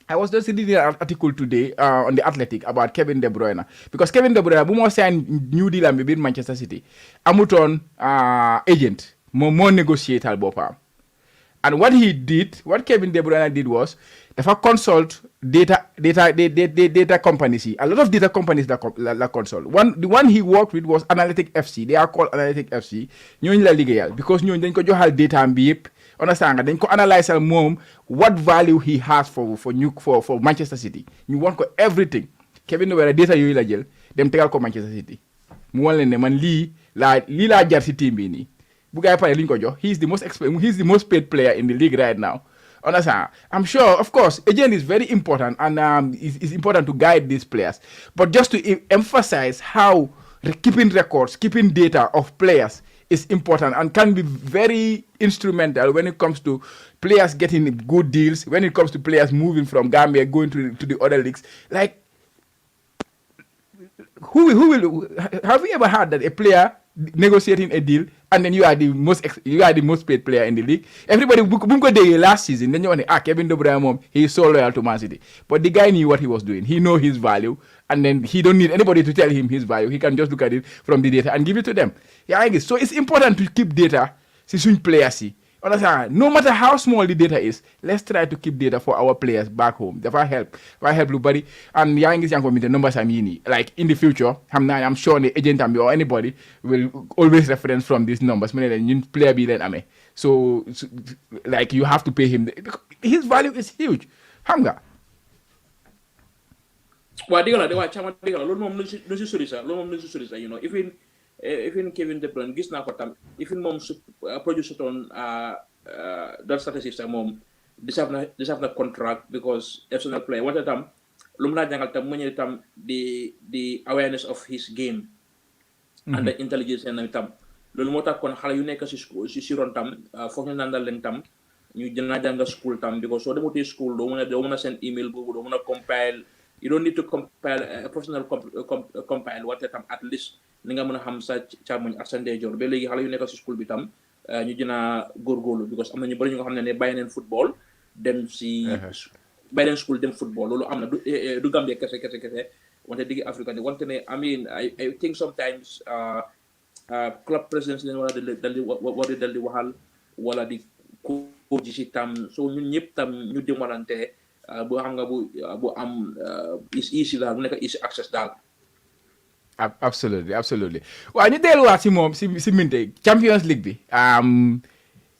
I was just reading an article today on the Athletic about Kevin De Bruyne because Kevin De Bruyne bu moo sign new deal am bi biir Manchester City amutoon agent moo negotiate al boppam. And what Kevin De Bruyne did was, dafa consult data companies. A lot of data companies that consult. The one he worked with was Analytic FC. They are called Analytic FC. Ñooñu la liggéeyal because ñooñu dañ ko joxal data am bi yëpp. Understand nga dañ ko analyse al moom what value he has for Manchester City. ñu won ko everything. Kevin De Bruyne data yooyu la jël dem tegal ko Manchester City. mu won leen ne man lii laa jar si team bi nii. He's the most paid player in the league right now. Understand? I'm sure, of course, agent is very important and it's important to guide these players. But just to emphasize how keeping records, keeping data of players is important and can be very instrumental when it comes to players getting good deals, when it comes to players moving from Gambia, going to the other leagues. Like, have you ever heard that a player negotiating a deal and then you are the most paid player in the league? Everybody bu ko déggee last season dañu wax ne Kevin De Bruyne he is so loyal to Man City, but the guy knew what he was doing. He know his value and then he don't need anybody to tell him his value. He can just look at it from the data and give it to them. So it's important to keep data si suñ players yi. Understand? No matter how small the data is, let's try to keep data for our players back home. Dafa help lu bari. And yaa ngi gis Yankuba Minteh numbers am yi nii. Like in the future, I'm sure the agent am bi or anybody will always reference from these numbers. Mu ne leen ñun player bi leen amee. So like you have to pay him. His value is huge. Xam nga. Waa dëgg la loolu moom lu si sori sax you know even Kevin De Bruyne gis naa ko tam even moom su produce toon that statistics sax moom deserve na contract because exceptional player wante tam lu mu laa jàngal tam mu ñëw tam the awareness of his game and the intelligence and tam loolu moo tax kon xale yu nekk si ron tam foog ñu nandal leen tam ñu jël jàng school tam because soo demutee school doo mën a send email boobu doo mën a compile. You don't need to compile a professional compile wante tam at least ni nga mën a xam sa càmmoñ ak sa ndeyjoor ba léegi xale yu nekk si school bi tam ñu dina góorgóorlu because am na ñu bëri ñu nga xam ne bàyyi neen football dem si bàyyi neen school dem football loolu am na du Gambie kese wante diggi Africa ni wante ne I think sometimes club presidents leen war a dal di waxal wala di coach si tam so ñun ñëpp tam ñu dimbalante bu xam nga bu am is easy daal bu nekk easy access daal. Absolutely waaw ñu delluwaat si moom si Minteh Champions League bi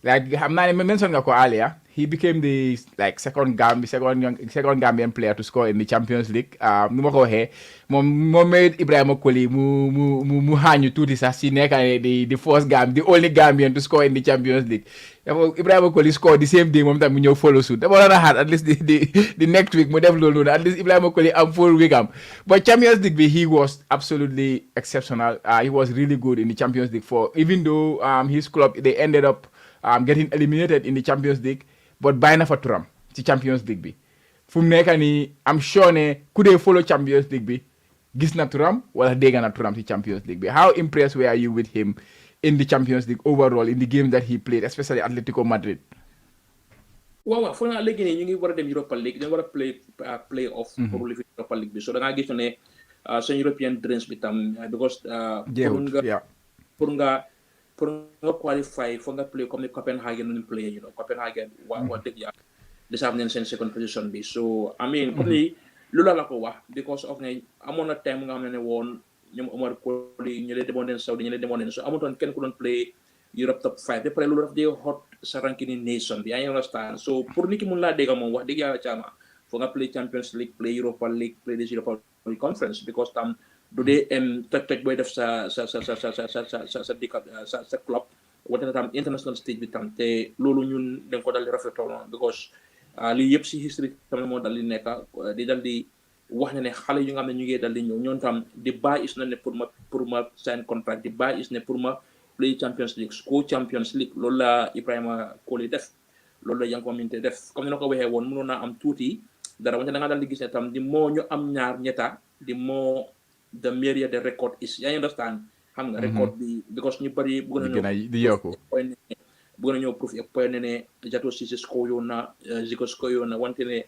like xam naa ne mention nga ko earlier he became the like second Gambian player to score in the Champions League nu ma ko waxee moom may Ibrahima Koli mu xaañu tuuti sax si nekk the first the only Gambian to score in the Champions League. Ibrahima Koli score the same day moom tam mu ñëw follow suit dama doon xaar at least the next week mu def loolu noonu at least Ibrahima Koli am full week am but Champions League bi he was absolutely exceptional. He was really good in the Champions League even though his club they ended up getting eliminated in the Champions League but bàyyi na fa turam ci Champions League bi fu mu nekk nii am sure ne ku dee follow Champions League bi gis na turam wala dégg na turam ci Champions League bi. How impressed were you with him in the Champions League overall in the game that he played especially Atletico Madrid? waaw foog naa léegi nii ñu ngi war a dem Europa League dañu war a play off pour lifi Europa League bi so da ngaa gis ne seen European dreams bi tam because pour nga qualify foog nga play comme ni Copenhagen nu play Copenhagen wax dëgg yàlla deserve neen seen second position bi so I mean comme ni loolu la ko wax because of ne amoon na time nga xam ne woon ñoom Omar Colley ñu leen demoon leen Saudi ñu leen demoon leen so amutoon kenn ku doon play Europe top 5 ba pare loolu daf dee hot sa ranking nation bi yaa ngi understand so pour nit ki mun laa dégg moom wax dëgg yàlla caama foog nga play Champions League play Europa League play this Europa League Conference because tam du dee toj booy def sa club wante na tam international stage bi tam te loolu ñun dañ ko dal di rafetoo noonu because lii yëpp si history tamit moo dal di nekk di dal di wax ne xale yu nga xam ne ñu ngi dal di ñëw ñoom tam di bàyyi is na ne pour ma sign contract di bàyyi is ne pour ma play Champions League score Champions League loolu la Ibrahima Koli def loolu la Yankuba Minteh def comme ni na ko waxee woon mënoon naa am tuuti dara wante da nga dal di gis ne tam di moo ñu am ñaar ñetta di moo the merrier the record is yaa ngi understand xam nga record bi because ñu bëri bëgg nañoo di yokku bëgg nañoo proof et point ne Jato Cissé score yoon na Zico score yoon na wante ne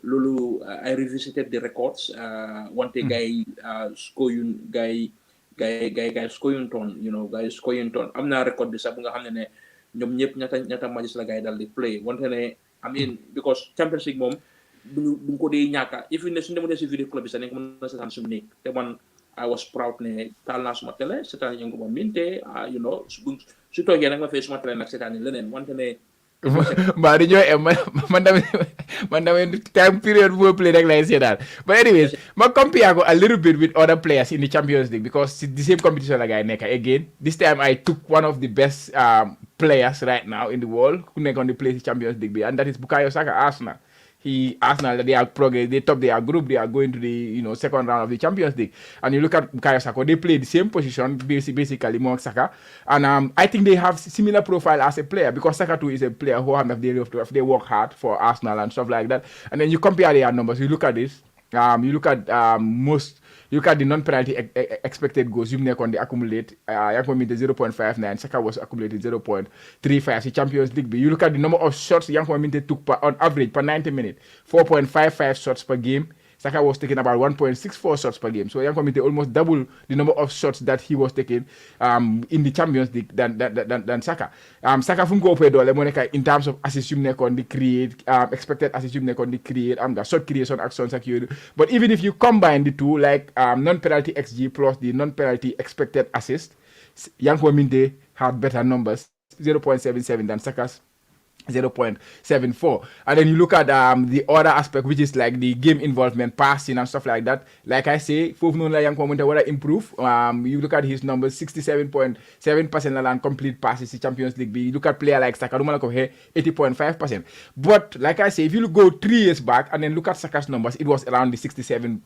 loolu I revisited the records wante gars yi score yun gars yi score yun toon gars yi score yun toon am naa record bi sax bu nga xam ne ñoom ñëpp ñaata matches la gars yi dal di play wante ne I mean because Champions League moom duñ ko dee ñàkka if ne suñu demoon si vidéo club bi sax nañ ko mën a seetaan suñu néeg te man I was proud ne taal naa suma télé seetaan Yankuba Minteh su toogee nag ma fay suma télé nag seetaan leneen wante ne mbaa di ñoo em man damay time period bu play rek lay seetaan but anyways ma compare ko a little bit with other players in the Champions League because the same competition la guy nekk again this time I took one of the best players right now in the world who nekk on the play Champions League bi and that is Bukayo Saka Arsenal. Arsenal, they are progress, they top their group, they are going to the second round of the Champions League. And you look at Bukayo Saka, they play the same position, basically more Saka. And I think they have similar profile as a player because Saka too is a player who if they work hard for Arsenal and stuff like that. And then you compare their numbers, you look at this, you look at you look at the non-penalty expected goals. You on the accumulate. Yankuba Minteh 0.59. Saka was accumulated 0.35. The Champions League. You look at the number of shots Yankuba Minteh took on average per 90 minutes. 4.55 shots per game. Saka was taking about 1.64 shots per game. So Yankuba Minteh almost double the number of shots that he was taking in the Champions League than Saka. Saka from go in terms of assists on the create, expected assists on the create, shot creation actions. But even if you combine the two, like non-penalty XG plus the non-penalty expected assist, Yankuba Minteh had better numbers, 0.77 than Saka's 0.74. And then you look at the other aspect, which is like the game involvement, passing and stuff like that. Like I say, Yankuba Minteh want to improve. You look at his numbers, 67.7% and complete passes in Champions League. You look at player like Saka, 80.5%. But like I say, if you go 3 years back and then look at Saka's numbers, it was around the 67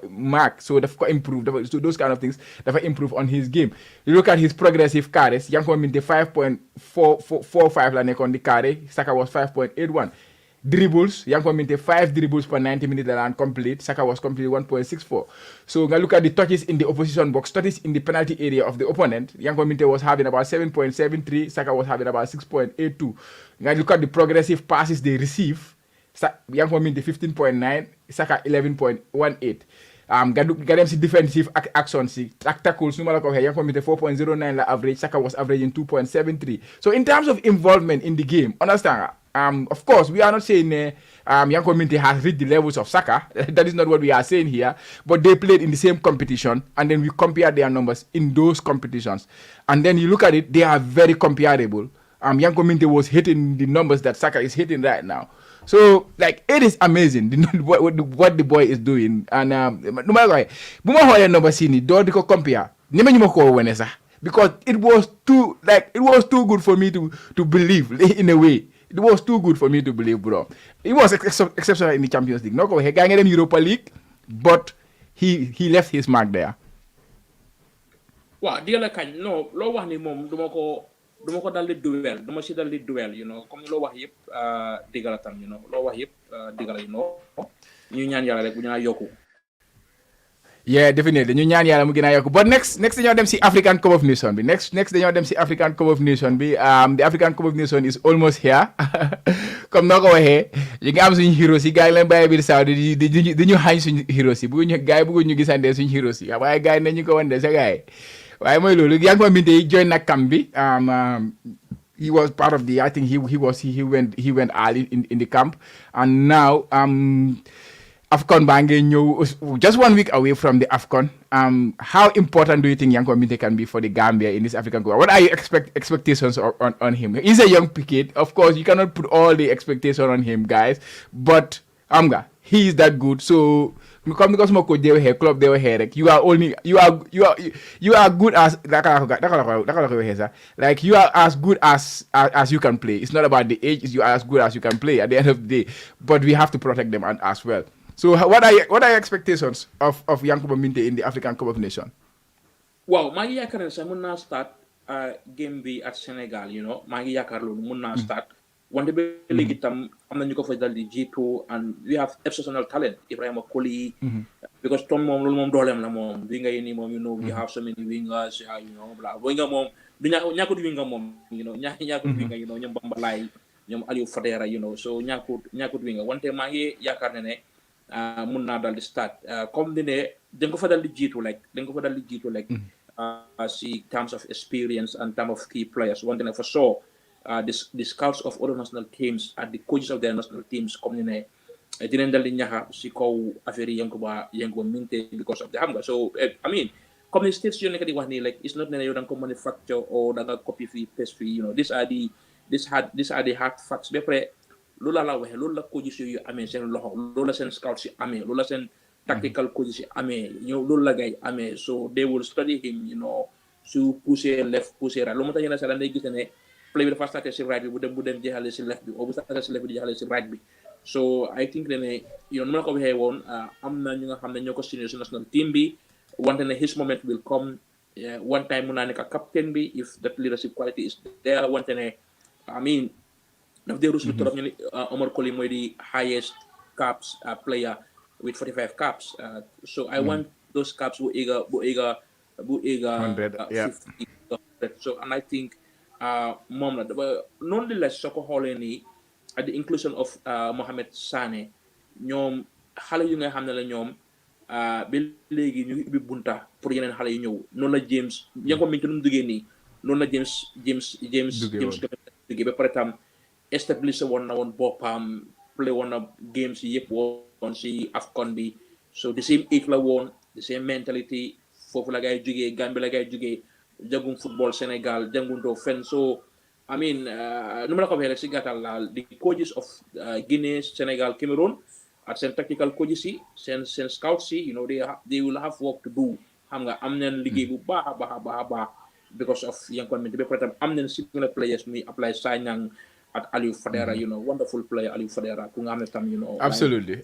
mark. So they've got improved. So those kind of things they've improved on his game. You look at his progressive carries, Yankuba Minteh 5.445 like on the carry. Saka was 5.81. Dribbles, Yankuba Minteh 5 dribbles per 90 minutes and complete. Saka was complete 1.64. So now look at the touches in the opposition box, touches in the penalty area of the opponent. Yankuba Minteh was having about 7.73. Saka was having about 6.82. Now look at the progressive passes they receive. Yankuba Minteh 15.9, Saka 11.18. Gadem si defensive action si tackles numala ko Yankuba Minteh 4.09 la average, Saka was averaging 2.73. So in terms of involvement in the game, understand? Of course, we are not saying Yankuba Minteh has reached the levels of Saka. That is not what we are saying here. But they played in the same competition, and then we compare their numbers in those competitions. And then you look at it, they are very comparable. Yankuba Minteh was hitting the numbers that Saka is hitting right now. So, like, it is amazing what the boy is doing. And no matter what, Buma number sini, do ko compare. Nima nyuma ko wenesa. Because it was too good for me to believe in a way. It was too good for me to believe, bro. It was exceptional in the Champions League. No, he got in Europa League, but he left his mark there. Wow, dia la kañ no lo wax ni mom duma ko dal di duel duma ci dal di duel comme lo wax yépp digala tam lo wax yépp digala ñu ñaan yalla rek bu ñu yokku. Yeah, definitely. Ñu ñaan yalla mu gëna yokku. But next dañu dem ci African Cup of Nations bi. Next dañu dem ci African Cup of Nations bi. The African Cup of Nations is almost here. Comme nako waxé, yi nga am suñu heroes yi gaay leen baye bir Saudi di ñu hañ suñu heroes yi. Bu ñu gaay bu ñu gisandé suñu heroes yi. Waye gaay nañu ko wandé sa gaay. Waye moy lolu Yankuba Minteh join na camp bi. He was part of I think he went early in the camp, and now AFCON bangé ñëw just 1 week away from the AFCON. How important do you think Yankuba Minteh can be for the Gambia in this African Cup? What are your expectations on him? He's a young kid. Of course, you cannot put all the expectation on him, guys. But he is that good. So Come because my coach they were here, club they were here. Like you are only you are good as like you are as good as you can play. It's not about the age; it's you are as good as you can play at the end of the day. But we have to protect them as well. So what are your expectations of Yankuba Minteh in the African Cup of Nations? waaw maa ngi yaakaar ne sax mun naa start game bi ak Sénégal maa ngi yaakaar loolu mun naa start wante ba léegi tam am na ñu ko fa dal di jiitu and we have exceptional talent Ibrahima Koli because Tom moom loolu moom dooleem la moom winger yi nii moom we have so many wingers bla winger moom du ñàkkut winger moom ñàkkut winger ñoom Bambalaay ñoom Aliou Fadera so ñàkkut winger wante maa ngi yaakaar ne mun naa dal di start comme ni ne dañ ko fa dal di jiitu like see terms of experience and terms of key players. One thing for sure, the scouts of other national teams and the coaches of their national teams come in didn't dal di ñaxa si kaw affaire Yankuba Minteh because of the hunger. So I mean, comme ni states yu nekk di wax nii like it's not ne yow da nga ko manufacture or da nga copy fii paste fii these are the hard facts ba pare loolu la waxee loolu la coaches yu amee seen loxo loolu la seen scouts yi amee loolu la seen tactical coaches yi amee loolu la gay amee so they will study him su pousser left pousser right loolu moo tax yenn saa day gis ne play bi dafa starté si right bi bu dem jeexale si left bi ou bu starté si left bi di jeexale si right bi so I think ne nu ma la ko waxee woon am na ñu nga xam ne ñoo ko signé si national team bi wante ne his moment will come one time mun naa nekk captain bi if that leadership quality is there wante ne I mean daf dee ruslu trop ñu ne Omar Colley mooy di highest caps player with 45 caps so I want those caps bu eager 100, 50 so and I think moom la nonetheless soo ko xoolee nii at the inclusion of Mohamed Sané ñoom xale yu nga xam ne la ñoom ba léegi ñu ngi ubbi bunta pour yeneen xale yu ñëw noonu la James Yankuba Minteh nu mu duggee nii noonu la James duggee ba pare tam establish woon na woon boppam play woon na games yi yëpp woon si AFCON bi so the same age la woon the same mentality foofu la ngay jógee Gambie la ngay jógee jàngum football Sénégal jànguntoo fenn so I mean nu ma la ko waxee rek si gàttal laal the coaches of Guinea Sénégal Cameroon ak seen tactical coaches yi seen scouts yi they will have work to do xam nga am nañ liggéey bu baax a baax because of Yankuba Minteh ba pare tam am nañ similar players muy Ablaye Sagnang at Aliou Fadera wonderful player Aliou Fadera ku nga xam ne tam absolutely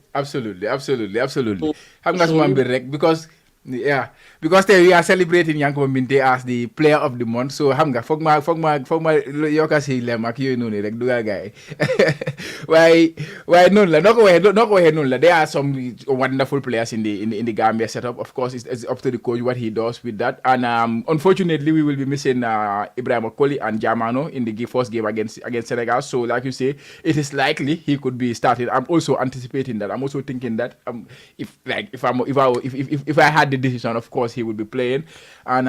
xam nga suma mbir rek because tey we are celebrating Yankuba Minteh as the player of the month so xam nga foog ma yokka si lem ak yooyu noonu rek dugal gaay waaye noonu la noo ko waxee noonu la there are some wonderful players in the Gambia setup of course it's up to the coach what he does with that and unfortunately we will be missing Ibrahima Koli and Jamano in the first game against Senegal so like you say it is likely he could be started. I'm also anticipating that. I'm also thinking that if I had the decision, of course he would be playing. And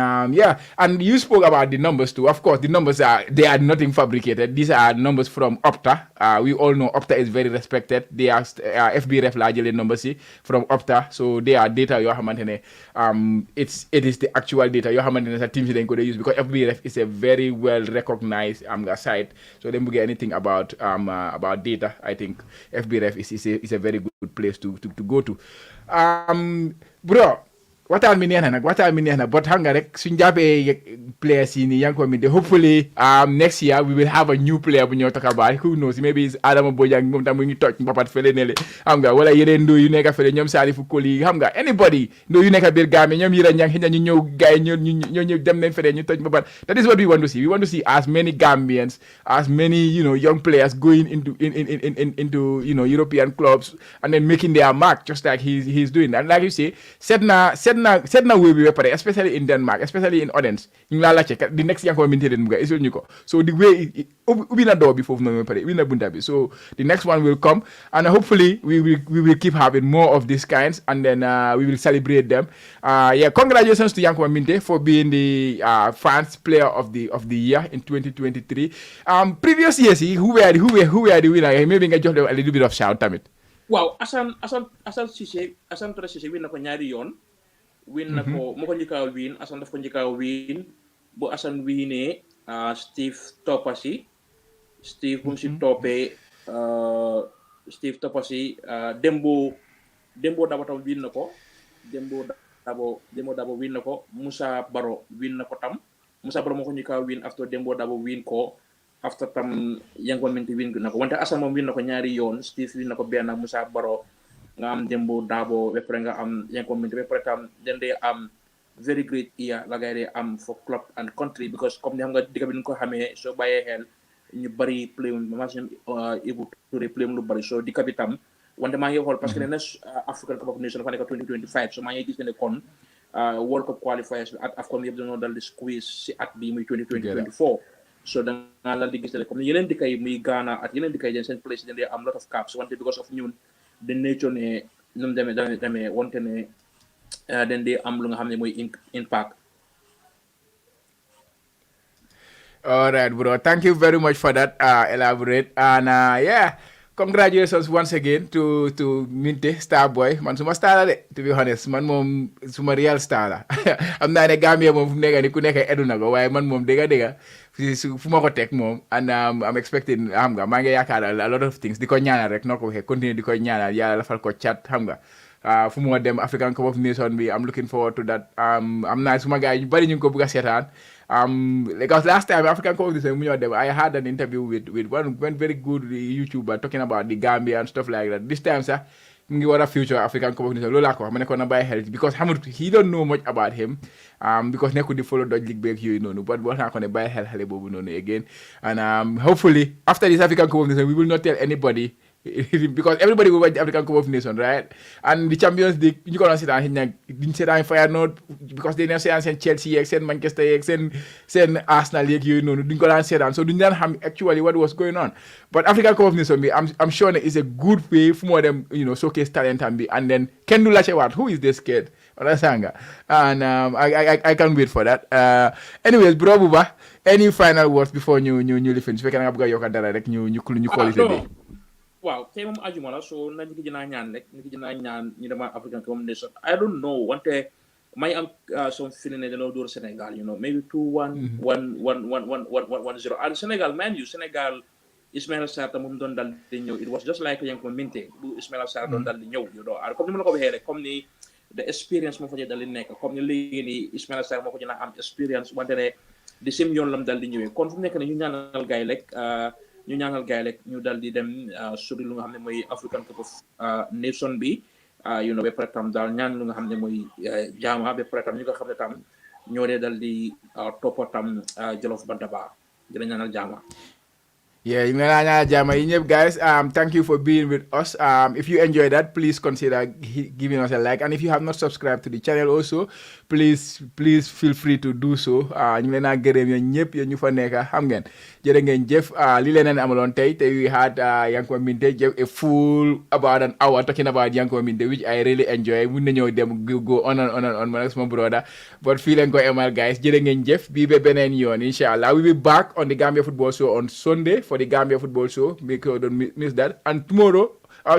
and you spoke about the numbers too. Of course, the numbers are nothing fabricated. These are numbers from Opta. We all know Opta is very respected. They are FBref largely numbers from Opta. So they are data you have it is the actual data you have teams they could use because FBref is a very well recognized site. So they don't get anything about data. I think FBref is a very good place to go to. Bro, waxtaan mi neex na but xam nga rek suñ jàppee players yi nii Yankuba Minteh hopefully next year we will have a new player bu ñëw talk about who knows maybe it's Adama Bojang moom tam mu ngi toj mbapat fële ne le xam nga wala yeneen ndoo yu nekk fële ñoom Salifou Koli xam nga anybody ndoo yu nekk biir Gambie ñoom Yira Ñang xëy na ñu ñëw gars yi ñoo dem nañ fële ñu toj mbapat that is what we want to see as many Gambians as many young players going into European clubs and then making their mark just like he's doing and like you say set na wéy bi ba pare especially in Denmark especially in Odense ñu ngi laa laajte di next Yankuba Minteh den mu ga isul ñu ko so the way ubbi na door bi foofu noonu ba pare ubbi na bunta bi so the next one will come and hopefully we will keep having more of these kinds and then we will celebrate them congratulations to Yankuba Minteh for being the France player of the year in 2023 previous years who were the winner maybe nga jox a little bit of shout tamit waaw Assane Touré Cissé win na ko ñaari yoon win na ko moo ko njëkkaa win Assane daf ko njëkkaa win bu Assane winee Steve toppa si Steve bu mu si toppee Steve toppa si Dembo Dembo Dabo tam win na ko Dembo Dabo win na ko Musa Baro win na ko tam Musa Baro moo ko ñu ka win after Dembo Dabo win ko after tam Yankuba Minteh win na ko wante Assane moom win na ko ñaari yoon Steve win na ko benn Musa Baro nga am Dembo Dabo ba pare nga am Yankuba Minteh ba pare tam den dee am very great year la gay dee am for club and country because comme ni xam nga digga bi ñu ko xamee soo bàyyee xel ñu bari play match ñoom Ibu Touré play lu bari soo digga bi tam wante maa ngi xool parce que ne na African Cup of Nations dafa nekk 2025 so maa ngi gis ne kon World Cup qualifiers at AFCON yëpp dañoo dal di squeeze si at bi muy 2024 so da nga dal di gis ne comme yeneen dëkk yi muy Ghana at yeneen dëkk yi den seen place dañ dee am lot of caps wante because of ñun the nature ne nu mu demee wante ne dañ dee am lu nga xam ne mooy impact. All right, bro. Thank you very much for that elaborate. And yeah, congratulations once again to Minteh star boy. Man suma star la de, to be honest. Man mom suma real star la. Am na ne Gambia mom fu nekk ni ku nekk edu na ko, waaye man mom dega fu ma ko teg mom. And I'm expecting xam nga maa ngi yaakaar a lot of things di ko ñaanal rek noo ko waxee continue di ko ñaanal yàlla lafal ko chat xam nga. Fu mu dem African Cup of Nations bi I'm looking forward to that. Am naa suma gars yi bari ñu ngi ko bëgg a seetaan. Because last time African Cup of Nations I had an interview with one very good YouTuber talking about the Gambia and stuff like that. This time, sir, ngi war a future African Cup of Nations loolu laa ko wax ma ne ko na bàyyi xel because xamut he don't know much about him because nekkul di follow Dutch League beeg yooyu noonu but wax naa ko ne bàyyi xel xale boobu noonu again and hopefully after this African Cup of Nations we will not tell anybody because everybody will watch the African Cup of Nations, right? And the Champions League, you can sit down here, didn't sit down Feyenoord because they never say and Chelsea, and Manchester, and Arsenal, you know, didn't go and sit down. So didn't have actually what was going on. But African Cup of Nations, I'm sure it's a good way for more of them, you know, showcase talent and then can do like what? Who is this kid? And I can't wait for that. Anyways, bro, Buba, any final words before you finish? We can have your direct you call it a day. Waaw tey moom ajuma la so nañu ko jëna ñaan rek ñu ko jëna ñaan ñu dama African Cup of Nations I don't know wante may am some feeling ne dañoo door Sénégal you know maybe 2-1 1-0 and Sénégal man you Sénégal Ismaïla Sarr moom doon dal di ñëw it was just like Yankuba Minteh bu Ismaïla Sarr doon dal di ñëw you know comme ni ma la ko waxee rek comme ni the experience moo fa dal di nekk comme ni léegi ni Ismaïla Sarr moo ko jëna am experience wante ne di sim yoon lam dal di ñëwee kon fu nekk ne ñu ñaanal gaay rek ñu ñaanal gaay rek ñu dal di dem suri lu nga xam ne mooy African Cup of Nation bi you know ba pare tam daal ñaan lu nga xam ne mooy jaama ba pare tam ñu nga xam ne tam ñoo dee dal di toppa tam Jolof Bantaba dina ñaanal jaama. Yeah, guys, thank you for being with us. If you enjoyed that, please consider giving us a like. And if you have not subscribed to the channel also, please feel free to do so. Ñu leen a gërëm yéen ñëpp yéen ñu fa nekk xam ngeen jërë ngeen jëf li leen amaloon tey we had Yankuba Minteh a full about an hour talking about Yankuba Minteh which I really enjoy. Mun nañoo dem go on and on man ak sama brother but fii leen ko emal guys jërë ngeen jëf bii ba beneen yoon inshallah we will be back on the Gambia Football Show on Sunday for the Gambia Football Show. Make sure don't miss that. And tomorrow,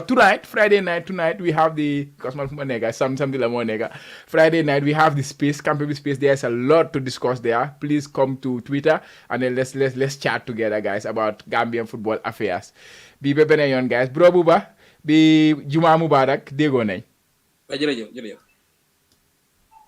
tonight, Friday night, we have the Friday night, we have the space, Camp Space. There's a lot to discuss there. Please come to Twitter and then let's chat together, guys, about Gambian football affairs. Be bebenayon, guys. Bro Buba, be Juma Mubarak, Dego Nay.